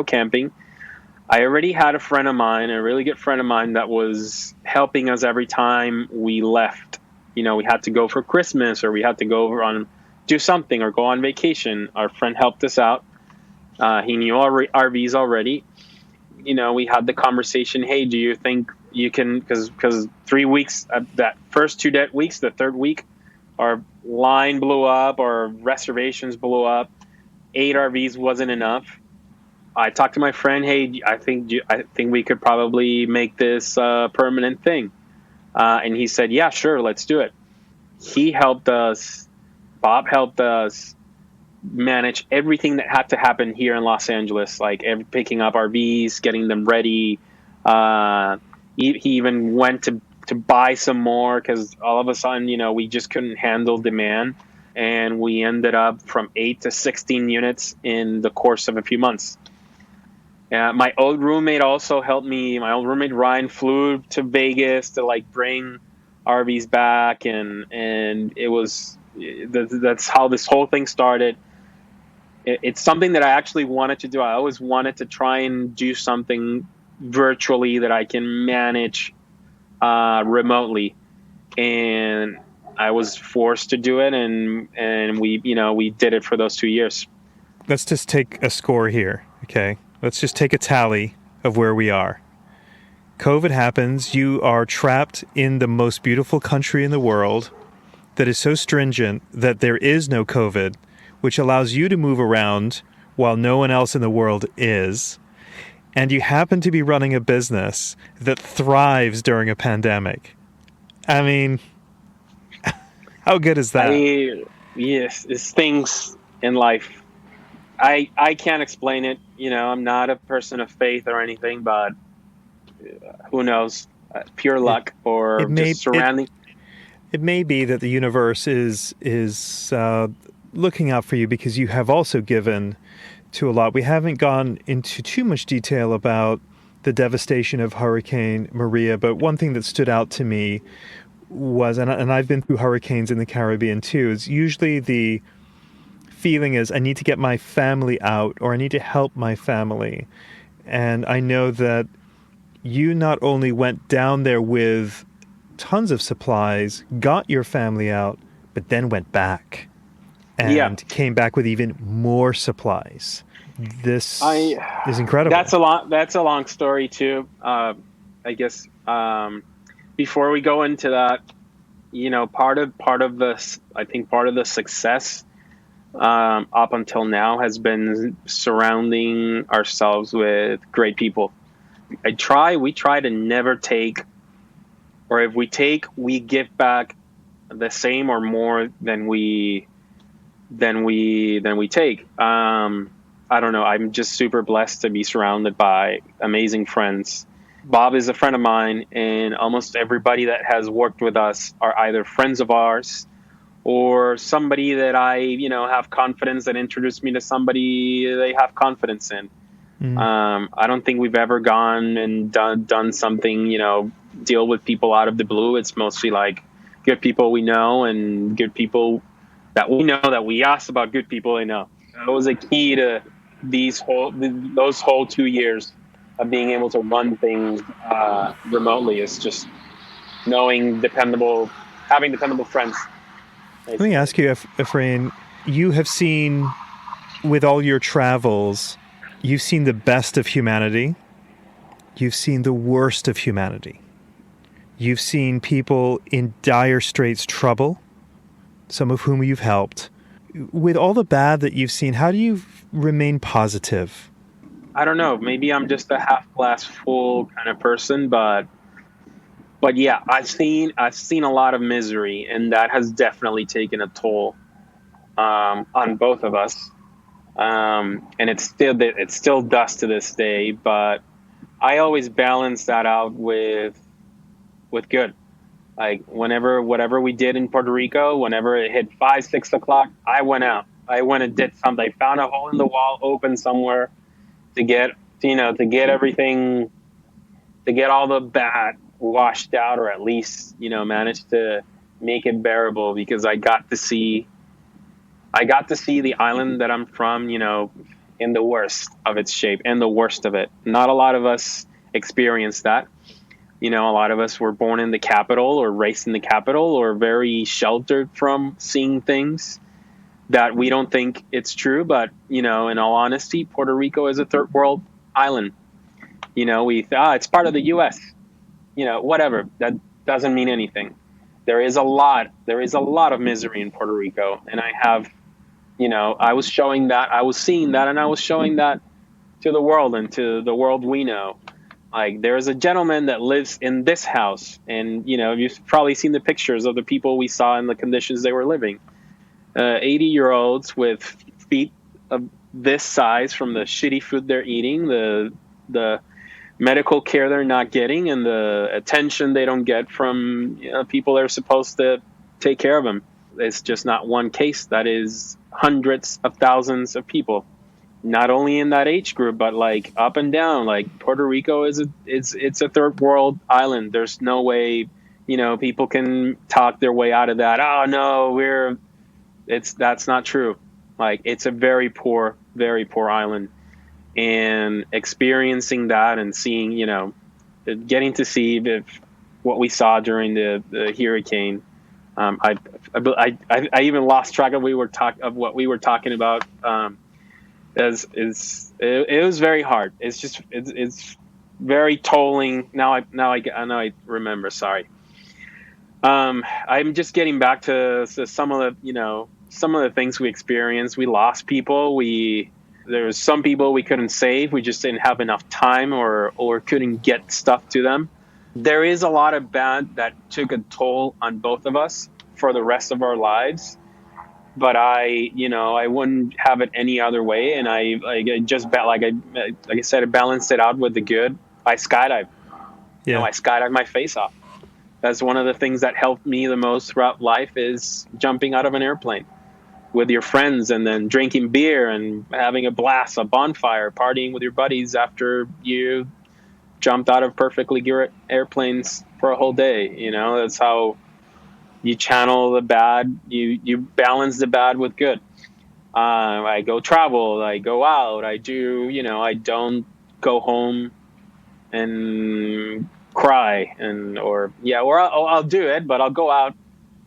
camping? I already had a friend of mine, a really good friend of mine, that was helping us every time we left. We had to go for Christmas, or we had to go do something, or go on vacation. Our friend helped us out. He knew our RVs already. We had the conversation. Hey, do you think you can? Because 3 weeks, that first 2 weeks, the third week, our line blew up, our reservations blew up. 8 RVs wasn't enough. I talked to my friend. Hey, I think we could probably make this a permanent thing. And he said, yeah, sure, let's do it. He helped us. Bob helped us manage everything that had to happen here in Los Angeles, like picking up RVs, getting them ready. He even went to buy some more because all of a sudden, we just couldn't handle demand. And we ended up from 8 to 16 units in the course of a few months. My old roommate also helped me. My old roommate Ryan flew to Vegas to bring RVs back, and that's how this whole thing started. It's something that I actually wanted to do. I always wanted to try and do something virtually that I can manage remotely, and I was forced to do it, and we did it for those 2 years. Let's just take a score here, okay? Let's just take a tally of where we are. COVID happens. You are trapped in the most beautiful country in the world that is so stringent that there is no COVID, which allows you to move around while no one else in the world is. And you happen to be running a business that thrives during a pandemic. I mean, how good is that? Yes, it's things in life. I can't explain it. I'm not a person of faith or anything, but who knows? Pure luck or just surrounding. It may be that the universe is looking out for you because you have also given to a lot. We haven't gone into too much detail about the devastation of Hurricane Maria, but one thing that stood out to me was, and I've been through hurricanes in the Caribbean too, is usually the feeling is I need to get my family out, or I need to help my family. And I know that you not only went down there with tons of supplies, got your family out, but then went back and came back with even more supplies. This is incredible. That's a long story too. I guess before we go into that, part of the success up until now has been surrounding ourselves with great people. We try to never take, or if we take, we give back the same or more than we take. I don't know. I'm just super blessed to be surrounded by amazing friends. Bob is a friend of mine, and almost everybody that has worked with us are either friends of ours or somebody that I, have confidence, that introduced me to somebody they have confidence in. I don't think we've ever gone and done something, deal with people out of the blue. It's mostly like good people we know and good people that we know, that we ask about good people they know. That was a key to those whole 2 years of being able to run things remotely, is just having dependable friends. Let me ask you, Efrain, you have seen, with all your travels, you've seen the best of humanity. You've seen the worst of humanity. You've seen people in dire straits trouble, some of whom you've helped. With all the bad that you've seen, how do you remain positive? I don't know. Maybe I'm just a half glass full kind of person, but yeah, I've seen a lot of misery, and that has definitely taken a toll on both of us. And it still does to this day. But I always balance that out with good. Like whatever we did in Puerto Rico, whenever it hit 5, 6 o'clock, I went out. I went and did something. I found a hole in the wall open somewhere to get everything, to get all the bad washed out, or at least, manage to make it bearable, because I got to see the island that I'm from, in the worst of its shape and the worst of it. Not a lot of us experienced that. A lot of us were born in the capital or raised in the capital, or very sheltered from seeing things that we don't think it's true. But, in all honesty, Puerto Rico is a third world island. We thought it's part of the U.S. Whatever. That doesn't mean anything. There is a lot of misery in Puerto Rico. And I was seeing that, and I was showing that to the world, and to the world we know. Like, there's a gentleman that lives in this house, and, you've probably seen the pictures of the people we saw in the conditions they were living. 80-year-olds with feet of this size from the shitty food they're eating, the medical care they're not getting, and the attention they don't get from people that are supposed to take care of them. It's just not one case. That is hundreds of thousands of people. Not only in that age group, but like up and down. Like, Puerto Rico it's a third world island. There's no way, people can talk their way out of that. Oh no, that's not true. Like, it's a very poor island, and experiencing that and seeing, getting to see what we saw during the hurricane. I even lost track of what we were talking about. It was very hard. It's very tolling. Now I remember. Sorry. I'm just getting back to some of the things we experienced. We lost people. There was some people we couldn't save. We just didn't have enough time, or couldn't get stuff to them. There is a lot of bad that took a toll on both of us for the rest of our lives. But I wouldn't have it any other way. And I said, I balanced it out with the good. I skydive. Yeah. I skydive my face off. That's one of the things that helped me the most throughout life, is jumping out of an airplane with your friends, and then drinking beer and having a blast, a bonfire, partying with your buddies after you jumped out of perfectly geared airplanes for a whole day. That's how you channel the bad. You balance the bad with good. I go travel. I go out. I do. I don't go home and cry, or I'll do it, but I'll go out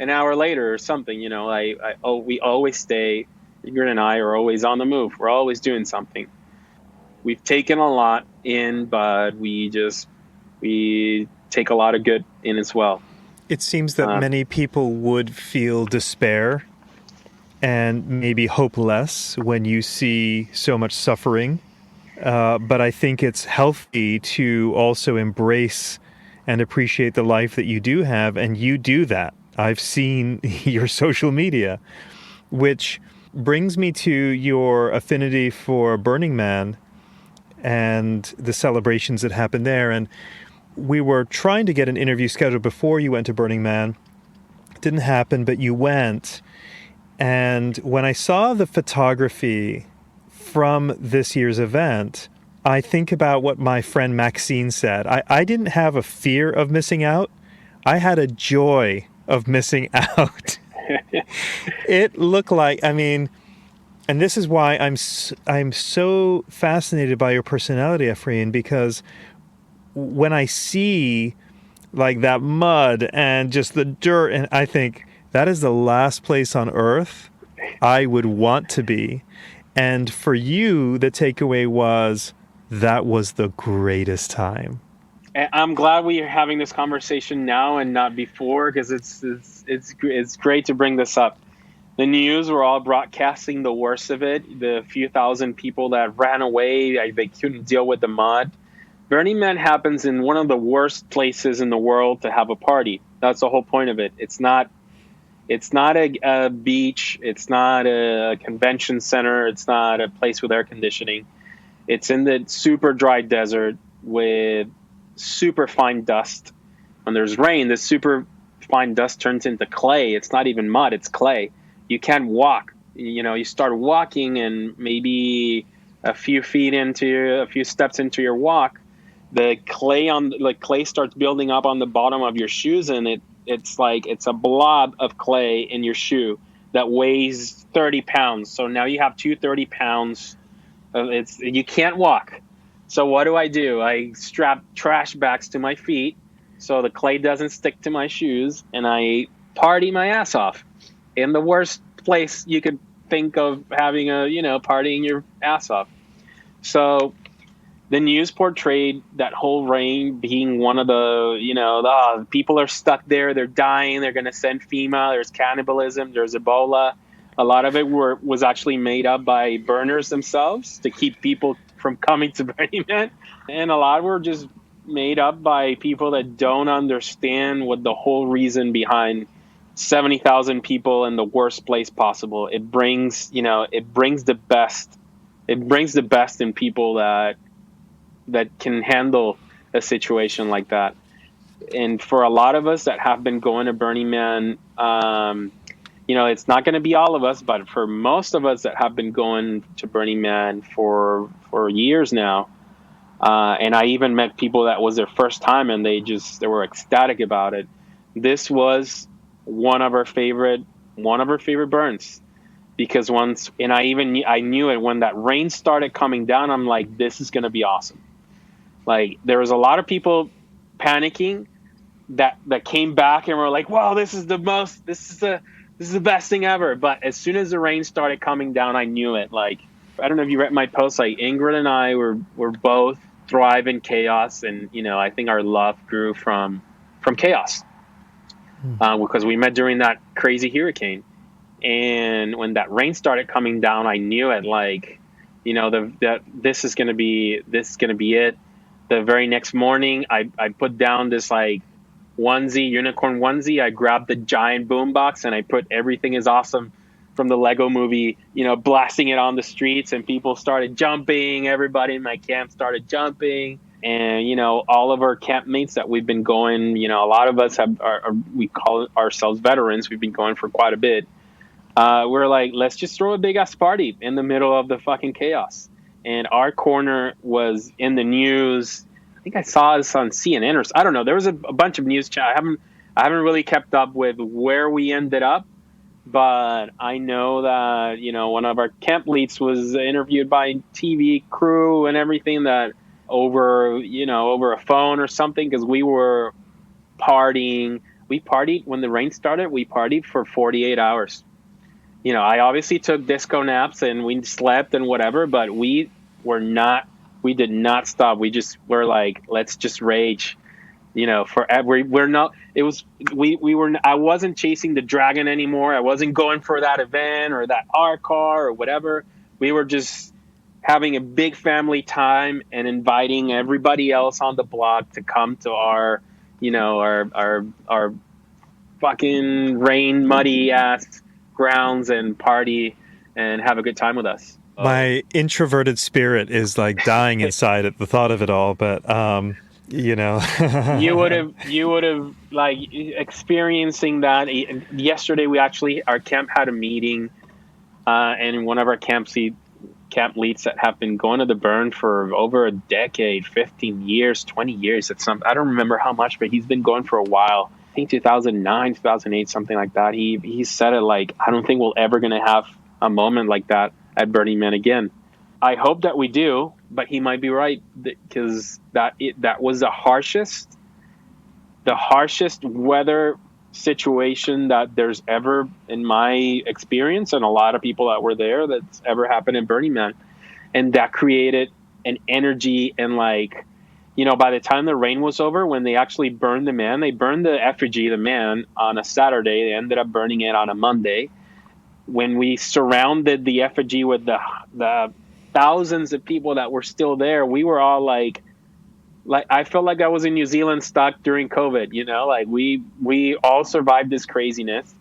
an hour later or something. We always stay. Ingrid and I are always on the move. We're always doing something. We've taken a lot in, but we take a lot of good in as well. It seems that many people would feel despair and maybe hopeless when you see so much suffering. But I think it's healthy to also embrace and appreciate the life that you do have, and you do that. I've seen your social media, which brings me to your affinity for Burning Man and the celebrations that happened there. And we were trying to get an interview scheduled before you went to Burning Man. It didn't happen, but you went. And when I saw the photography from this year's event, I think about what my friend Maxine said. I didn't have a fear of missing out. I had a joy of missing out. It looked like, I mean, and this is why I'm so fascinated by your personality, Efrain, because when I see like that mud and just the dirt, and I think that is the last place on earth I would want to be. And for you, the takeaway was that was the greatest time. And I'm glad we are having this conversation now and not before, because it's great to bring this up. The news were all broadcasting the worst of it. The few thousand people that ran away, they couldn't deal with the mud. Burning Man happens in one of the worst places in the world to have a party. That's the whole point of it. It's not a beach. It's not a convention center. It's not a place with air conditioning. It's in the super dry desert with super fine dust. When there's rain, the super fine dust turns into clay. It's not even mud. It's clay. You can't walk. You start walking, and maybe a few steps into your walk, the clay starts building up on the bottom of your shoes, and it's like it's a blob of clay in your shoe that weighs 30 pounds. So now you have 30 pounds. You can't walk. So what do? I strap trash bags to my feet so the clay doesn't stick to my shoes, and I party my ass off in the worst place you could think of having partying your ass off. So the news portrayed that whole rain being one of the people are stuck there, they're dying, they're going to send FEMA, there's cannibalism, there's Ebola. A lot of it was actually made up by burners themselves to keep people from coming to Burning Man. And a lot were just made up by people that don't understand what the whole reason behind 70,000 people in the worst place possible. It brings the best. It brings the best in people that can handle a situation like that. And for a lot of us that have been going to Burning Man, it's not going to be all of us, but for most of us that have been going to Burning Man for years now, and I even met people that was their first time and they were ecstatic about it. This was one of our favorite burns, because I knew it when that rain started coming down. I'm like, this is going to be awesome. Like, there was a lot of people panicking that came back and were like, wow, this is the best thing ever. But as soon as the rain started coming down, I knew it. Like, I don't know if you read my post, like Ingrid and I were both thrive in chaos. And, I think our love grew from chaos, because we met during that crazy hurricane. And when that rain started coming down, I knew it. Like, this is going to be it. The very next morning, I put down this like unicorn onesie. I grabbed the giant boombox and I put Everything Is Awesome from the Lego movie, blasting it on the streets, and people started jumping. Everybody in my camp started jumping. And, all of our campmates that we've been going, a lot of us we call ourselves veterans. We've been going for quite a bit. We're like, let's just throw a big ass party in the middle of the fucking chaos. And our corner was in the news. I think I saw this on CNN or I don't know. There was a bunch of news. I haven't really kept up with where we ended up, but I know that, one of our camp leads was interviewed by TV crew and everything, that over a phone or something, because we were partying. We partied when the rain started. We partied for 48 hours. I obviously took disco naps and we slept and whatever, but we did not stop. We just were like, let's just rage, forever. I wasn't chasing the dragon anymore. I wasn't going for that event or that art car or whatever. We were just having a big family time and inviting everybody else on the block to come to our fucking rain muddy ass grounds and party and have a good time with us. My introverted spirit is like dying inside at the thought of it all, but you would have like experiencing that. Yesterday our camp had a meeting, and one of our camp leads that have been going to the burn for over a decade, 15 years, 20 years. I don't remember how much, but he's been going for a while. think 2009, 2008, something like that. He said it like, I don't think we're ever going to have a moment like that at Burning Man again. I hope that we do, but he might be right, because that was the harshest weather situation that there's ever, in my experience, and a lot of people that were there, that's ever happened in Burning Man. And that created an energy, and like, you know, by the time the rain was over, when they actually burned the man, they burned the effigy, the man, on a Saturday. They ended up burning it on a Monday. When we surrounded the effigy with the thousands of people that were still there, we were all like I felt like I was in New Zealand stuck during COVID, you know, like we all survived this craziness.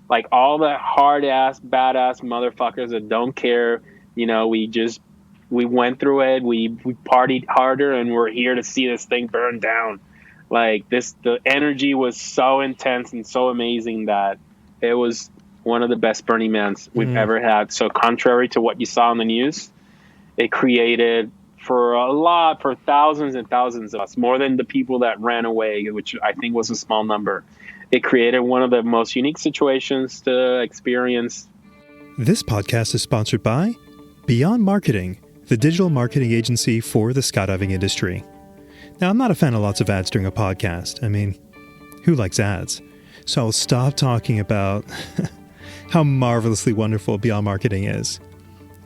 Like all the hard ass, badass motherfuckers that don't care, you know, we went through it. We partied harder, and we're here to see this thing burn down. Like the energy was so intense and so amazing that it was one of the best Burning Mans we've ever had. So contrary to what you saw on the news, it created for thousands and thousands of us, more than the people that ran away, which I think was a small number. It created one of the most unique situations to experience. This podcast is sponsored by Beyond Marketing, the digital marketing agency for the skydiving industry. Now, I'm not a fan of lots of ads during a podcast. I mean, who likes ads? So I'll stop talking about how marvelously wonderful Beyond Marketing is.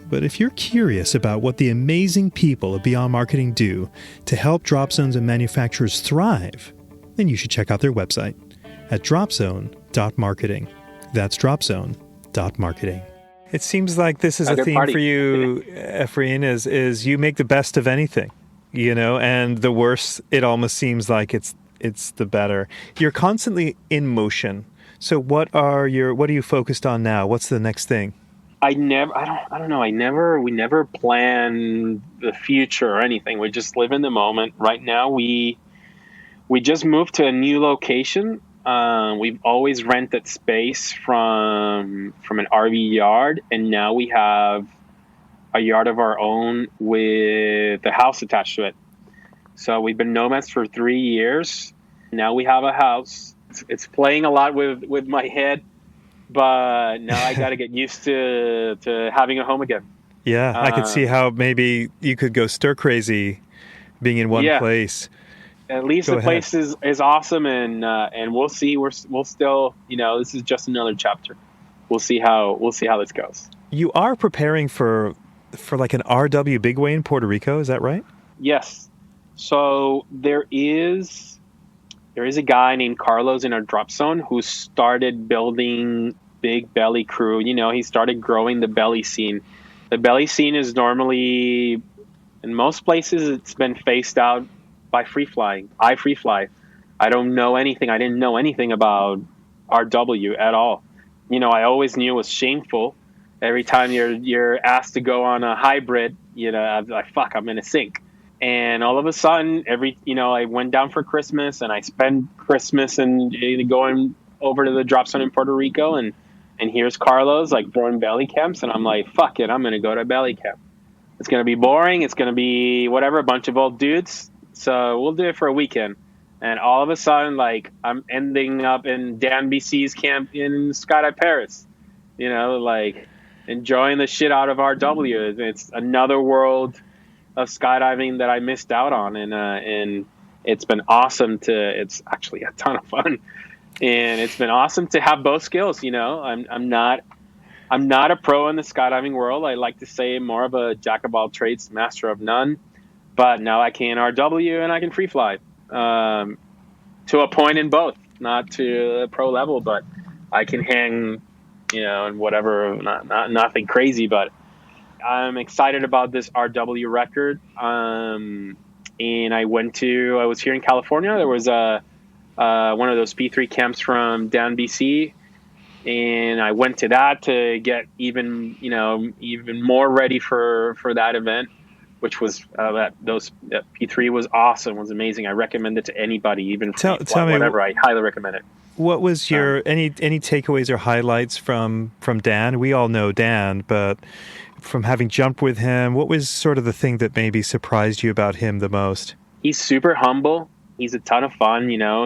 But if you're curious about what the amazing people of Beyond Marketing do to help drop zones and manufacturers thrive, then you should check out their website at dropzone.marketing. That's dropzone.marketing. It seems like this is a theme for you, Efrain, is you make the best of anything, you know, and the worse it almost seems like it's the better. You're constantly in motion. So what are you focused on now? What's the next thing? I don't know. We never plan the future or anything. We just live in the moment. Right now, we just moved to a new location. We've always rented space from an RV yard, and now we have a yard of our own with a house attached to it. So we've been nomads for 3 years. Now we have a house. It's playing a lot with my head, but now I got to get used to having a home again. Yeah, I could see how maybe you could go stir crazy being in one place. At least the place is awesome, and we'll see. We'll still, you know, this is just another chapter. We'll see how this goes. You are preparing for like an RW Big Way in Puerto Rico, is that right? Yes. So there is a guy named Carlos in our drop zone who started building Big Belly Crew. You know, he started growing the belly scene. The belly scene is normally, in most places, it's been phased out by free flying. I free fly. I don't know anything. I didn't know anything about RW at all. You know, I always knew it was shameful. Every time you're asked to go on a hybrid, you know, I'm like, fuck, I'm gonna sink. And all of a sudden, I went down for Christmas, and I spent Christmas and going over to the drop zone in Puerto Rico, and here's Carlos like throwing belly camps, and I'm like, fuck it, I'm gonna go to belly camp. It's gonna be boring. It's gonna be whatever, a bunch of old dudes. So we'll do it for a weekend. And all of a sudden, like, I'm ending up in Dan BC's camp in Skydive Paris. You know, like enjoying the shit out of RW. It's another world of skydiving that I missed out on, and it's been awesome it's actually a ton of fun, and it's been awesome to have both skills. You know, I'm not a pro in the skydiving world. I like to say I'm more of a jack of all trades, master of none, but now I can RW and I can free fly, to a point in both, not to the pro level, but I can hang, you know, and whatever, not nothing crazy, but I'm excited about this RW record. And I was here in California. There was one of those P3 camps from Dan BC, and I went to that to get even more ready for that event, which was P3 was awesome, was amazing. I recommend it to anybody, even tell me whatever. I highly recommend it. What was your any takeaways or highlights from Dan? We all know Dan, but from having jumped with him, what was sort of the thing that maybe surprised you about him the most? He's super humble. He's a ton of fun. You know,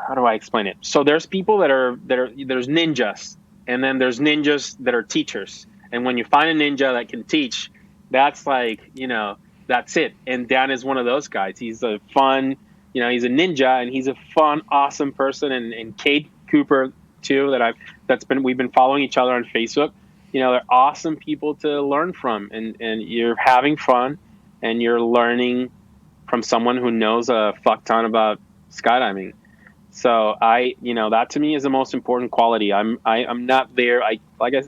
how do I explain it? So there's people there's ninjas, and then there's ninjas that are teachers. And when you find a ninja that can teach, that's like, that's it. And Dan is one of those guys. He's a fun, he's a ninja, and he's a fun, awesome person. And Kate Cooper too, we've been following each other on Facebook. They're awesome people to learn from, and you're having fun, and you're learning from someone who knows a fuck ton about skydiving. So that to me is the most important quality. I'm not there. I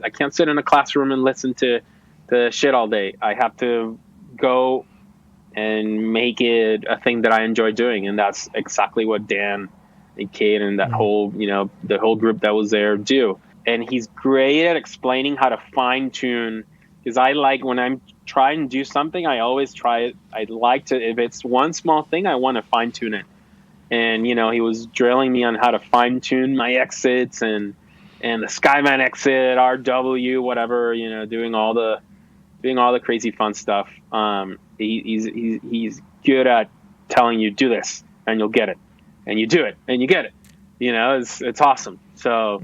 can't sit in a classroom and listen to the shit all day. I have to go and make it a thing that I enjoy doing. And that's exactly what Dan and Kate and that whole, the whole group that was there do. And he's great at explaining how to fine tune, because I like when I'm trying to do something, I always try it. I'd like to, if it's one small thing, I want to fine tune it. And, he was drilling me on how to fine tune my exits and the Skyman exit, RW, whatever, doing all the crazy fun stuff. He's good at telling you, do this and you'll get it, and you do it and you get it. It's awesome. So,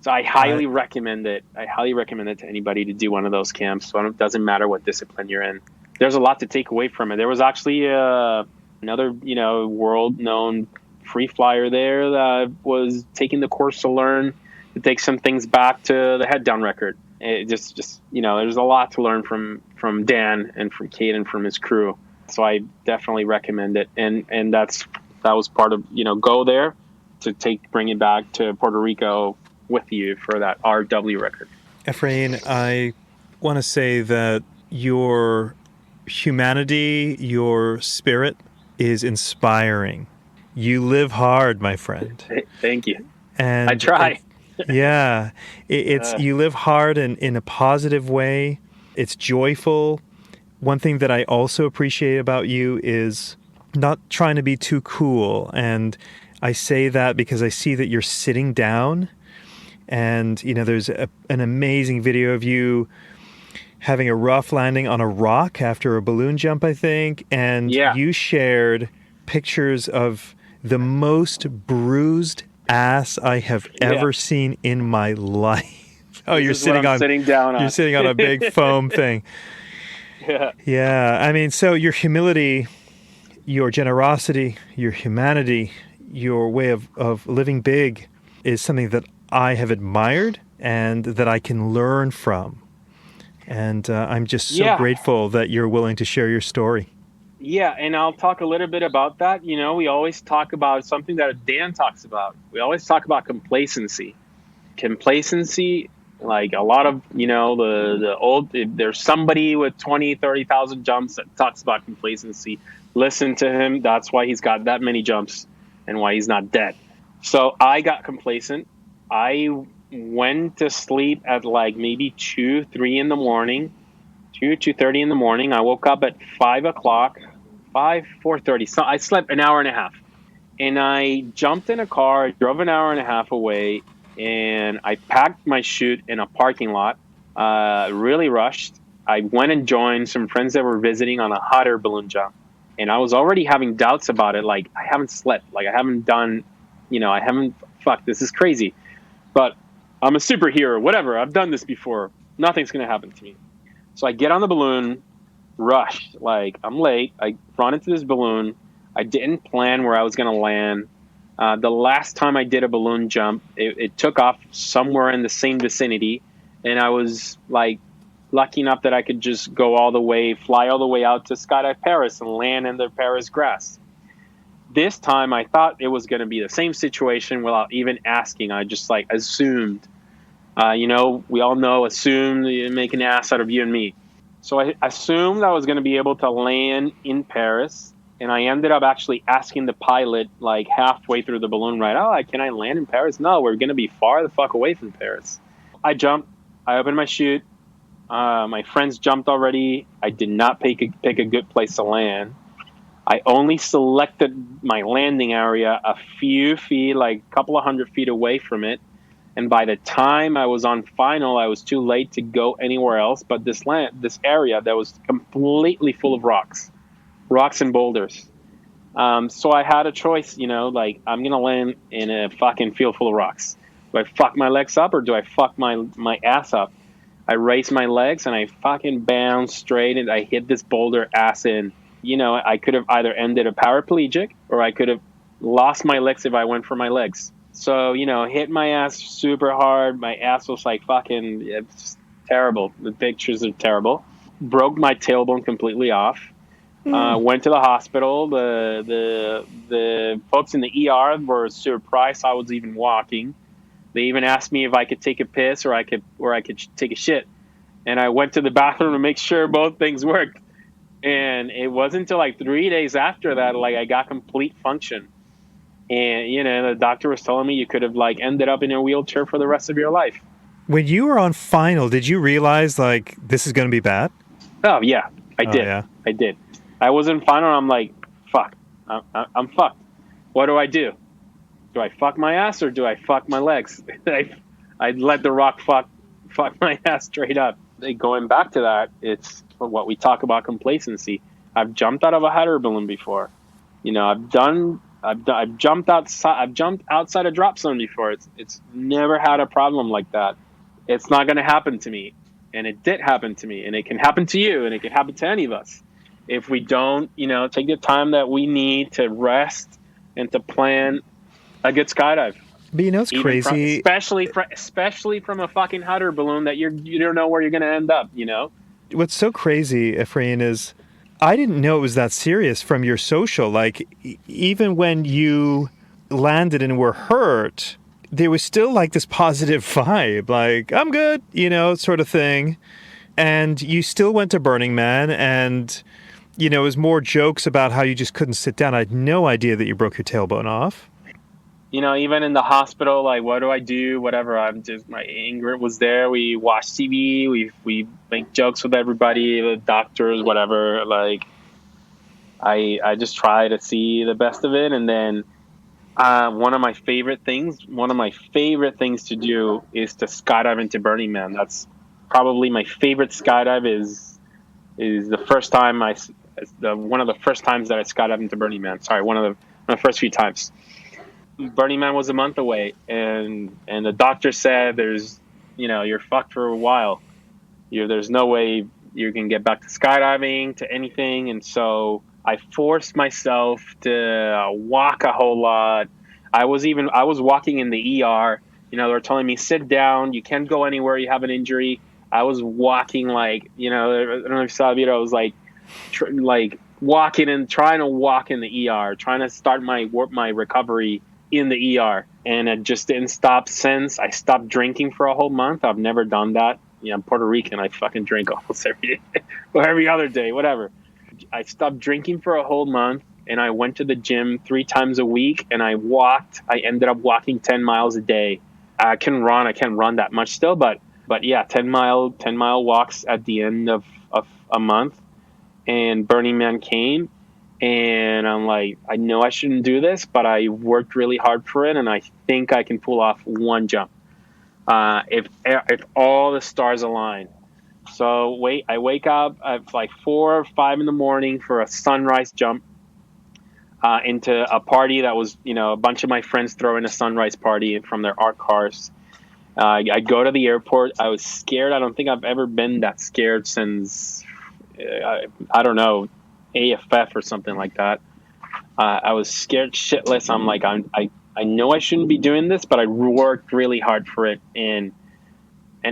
So I highly recommend it. I highly recommend it to anybody to do one of those camps. So it doesn't matter what discipline you're in. There's a lot to take away from it. There was actually another, world-known free flyer there that was taking the course to learn to take some things back to the head down record. It just there's a lot to learn from Dan and from Kate and from his crew. So I definitely recommend it. And that was part of, go there to bring it back to Puerto Rico with you for that RW record. Efrain, I want to say that your humanity, your spirit is inspiring. You live hard, my friend. Thank you. And I try. It's you live hard in a positive way. It's joyful. One thing that I also appreciate about you is not trying to be too cool. And I say that because I see that you're sitting down. And, there's an amazing video of you having a rough landing on a rock after a balloon jump, I think. And you shared pictures of the most bruised ass I have ever seen in my life. Oh, you're sitting down on. You're sitting on a big foam thing. Yeah. I mean, so your humility, your generosity, your humanity, your way of living big is something that I have admired and that I can learn from. And I'm just so grateful that you're willing to share your story. Yeah, and I'll talk a little bit about that. We always talk about something that Dan talks about. We always talk about complacency. Complacency, like a lot of, the old, if there's somebody with 20, 30,000 jumps that talks about complacency. Listen to him. That's why he's got that many jumps and why he's not dead. So I got complacent. I went to sleep at like maybe 2:30 in the morning. I woke up at 4:30. So I slept an hour and a half. And I jumped in a car, drove an hour and a half away, and I packed my chute in a parking lot. Really rushed. I went and joined some friends that were visiting on a hot air balloon jump. And I was already having doubts about it. Like, I haven't slept. Like, I haven't done, this is crazy. But I'm a superhero, whatever. I've done this before. Nothing's going to happen to me. So I get on the balloon, rushed. Like, I'm late. I run into this balloon. I didn't plan where I was going to land. The last time I did a balloon jump, it took off somewhere in the same vicinity. And I was, like, lucky enough that I could just fly all the way out to Skydive Paris and land in the Paris grass. This time, I thought it was going to be the same situation without even asking. I just assumed. We all know, assume you make an ass out of you and me. So I assumed I was going to be able to land in Paris, and I ended up actually asking the pilot halfway through the balloon ride, can I land in Paris? No, we're going to be far the fuck away from Paris. I jumped. I opened my chute. My friends jumped already. I did not pick a good place to land. I only selected my landing area a few feet, like a couple of 100 feet away from it. And by the time I was on final, I was too late to go anywhere else. But this area that was completely full of rocks and boulders. So I had a choice, like I'm going to land in a fucking field full of rocks. Do I fuck my legs up or do I fuck my ass up? I raised my legs and I fucking bounced straight and I hit this boulder ass in. I could have either ended a paraplegic or I could have lost my legs if I went for my legs. So, hit my ass super hard. My ass was like fucking, it's terrible. The pictures are terrible. Broke my tailbone completely off. Went to the hospital. The folks in the ER were surprised I was even walking. They even asked me if I could take a piss or I could take a shit. And I went to the bathroom to make sure both things worked. And it wasn't until like 3 days after that, like I got complete function. And, the doctor was telling me you could have like ended up in a wheelchair for the rest of your life. When you were on final, did you realize like this is going to be bad? Oh, yeah, I did. Yeah. I did. I was in final. I'm like, fuck, I'm fucked. What do I do? Do I fuck my ass or do I fuck my legs? I let the rock fuck my ass straight up. Going back to that, it's what we talk about complacency. I've jumped out of a hot air balloon before. I've jumped outside a drop zone before. It's never had a problem like that. It's not going to happen to me, and it did happen to me, and it can happen to you, and it can happen to any of us if we don't, take the time that we need to rest and to plan a good skydive. But it's crazy, especially from a fucking hot air balloon that you don't know where you're going to end up. What's so crazy, Efrain, is I didn't know it was that serious from your social. Like, even when you landed and were hurt, there was still like this positive vibe, like, I'm good, sort of thing. And you still went to Burning Man and, it was more jokes about how you just couldn't sit down. I had no idea that you broke your tailbone off. Even in the hospital, like, what do I do? Whatever. My Ingrid was there. We watched TV. We make jokes with everybody, the doctors, whatever. Like, I just try to see the best of it. And then one of my favorite things to do is to skydive into Burning Man. That's probably my favorite skydive. Is the first time one of the first times that I skydived into Burning Man. Sorry, one of the first few times. Burning Man was a month away, and the doctor said you're fucked for a while. There's no way you can get back to skydiving, to anything. And so I forced myself to walk a whole lot. I was walking in the ER. They were telling me, sit down, you can't go anywhere, you have an injury. I was walking like, I don't know if you saw the video, I was like walking and trying to walk in the ER, trying to start my recovery in the ER, and it just didn't stop since. I stopped drinking for a whole month. I've never done that. I'm Puerto Rican. I fucking drink almost every day or every other day, whatever. I stopped drinking for a whole month, and I went to the gym 3 times a week, and I walked. I ended up walking 10 miles a day. I can't run that much still, but yeah, 10 mile walks at the end of a month. And Burning Man came. And I'm like, I know I shouldn't do this, but I worked really hard for it, and I think I can pull off one jump if all the stars align. So I wake up at like 4 or 5 in the morning for a sunrise jump into a party that was, a bunch of my friends throwing a sunrise party from their art cars. I go to the airport. I was scared. I don't think I've ever been that scared since, I don't know, AFF or something like that. I was scared shitless. I'm like, I know I shouldn't be doing this, but I worked really hard for it, and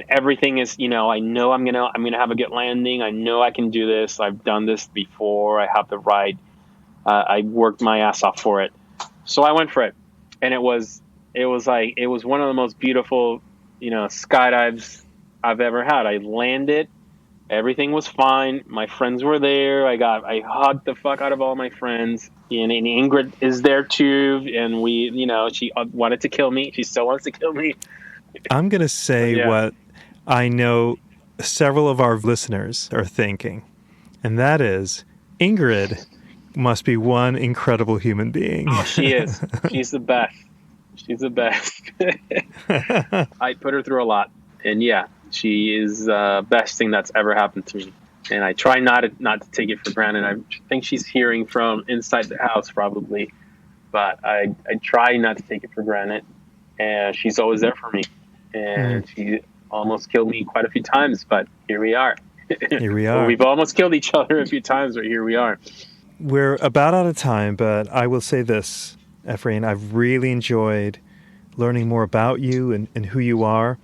everything is, I know I'm gonna have a good landing. I know I can do this. I've done this before. I have the right. I worked my ass off for it, so I went for it, and it was one of the most beautiful, skydives I've ever had. I landed. Everything was fine. My friends were there. I hugged the fuck out of all my friends. And Ingrid is there too. And we, she wanted to kill me. She still wants to kill me. I'm going to say what I know several of our listeners are thinking. And that is, Ingrid must be one incredible human being. Oh, she is. She's the best. She's the best. I put her through a lot. And yeah. She is the best thing that's ever happened to me. And I try not to take it for granted. I think she's hearing from inside the house probably, but I try not to take it for granted. And she's always there for me. And she almost killed me quite a few times, but here we are. Here we are. Well, we've almost killed each other a few times, but here we are. We're about out of time, but I will say this, Efrain, I've really enjoyed learning more about you and who you are.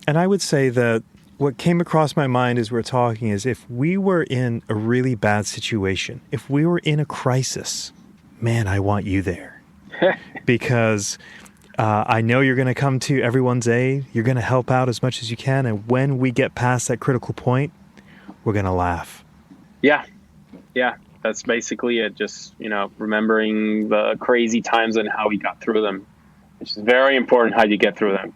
And I would say that what came across my mind as we're talking is if we were in a really bad situation, if we were in a crisis, man, I want you there. Because I know you're going to come to everyone's aid. You're going to help out as much as you can. And when we get past that critical point, we're going to laugh. Yeah. That's basically it. Just, remembering the crazy times and how we got through them, which is very important how you get through them.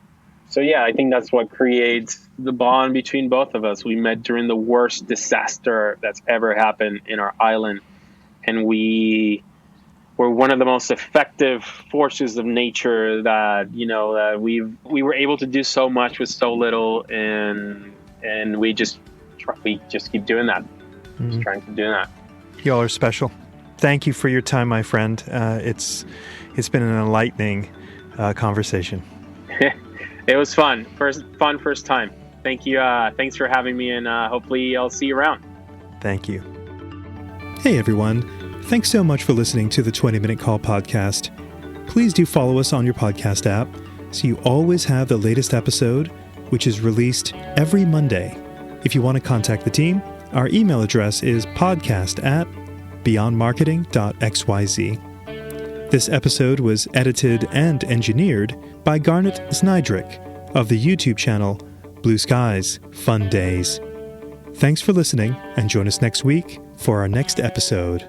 So, yeah, I think that's what creates the bond between both of us. We met during the worst disaster that's ever happened in our island. And we were one of the most effective forces of nature that, that we were able to do so much with so little. And we just keep doing that. Just trying to do that. Y'all are special. Thank you for your time, my friend. It's been an enlightening conversation. It was fun. First time. Thank you. Thanks for having me, and hopefully I'll see you around. Thank you. Hey, everyone. Thanks so much for listening to the 20-Minute Call podcast. Please do follow us on your podcast app so you always have the latest episode, which is released every Monday. If you want to contact the team, our email address is podcast@beyondmarketing.xyz. This episode was edited and engineered by Garnet Znydrick of the YouTube channel Blue Skies Fun Days. Thanks for listening, and join us next week for our next episode.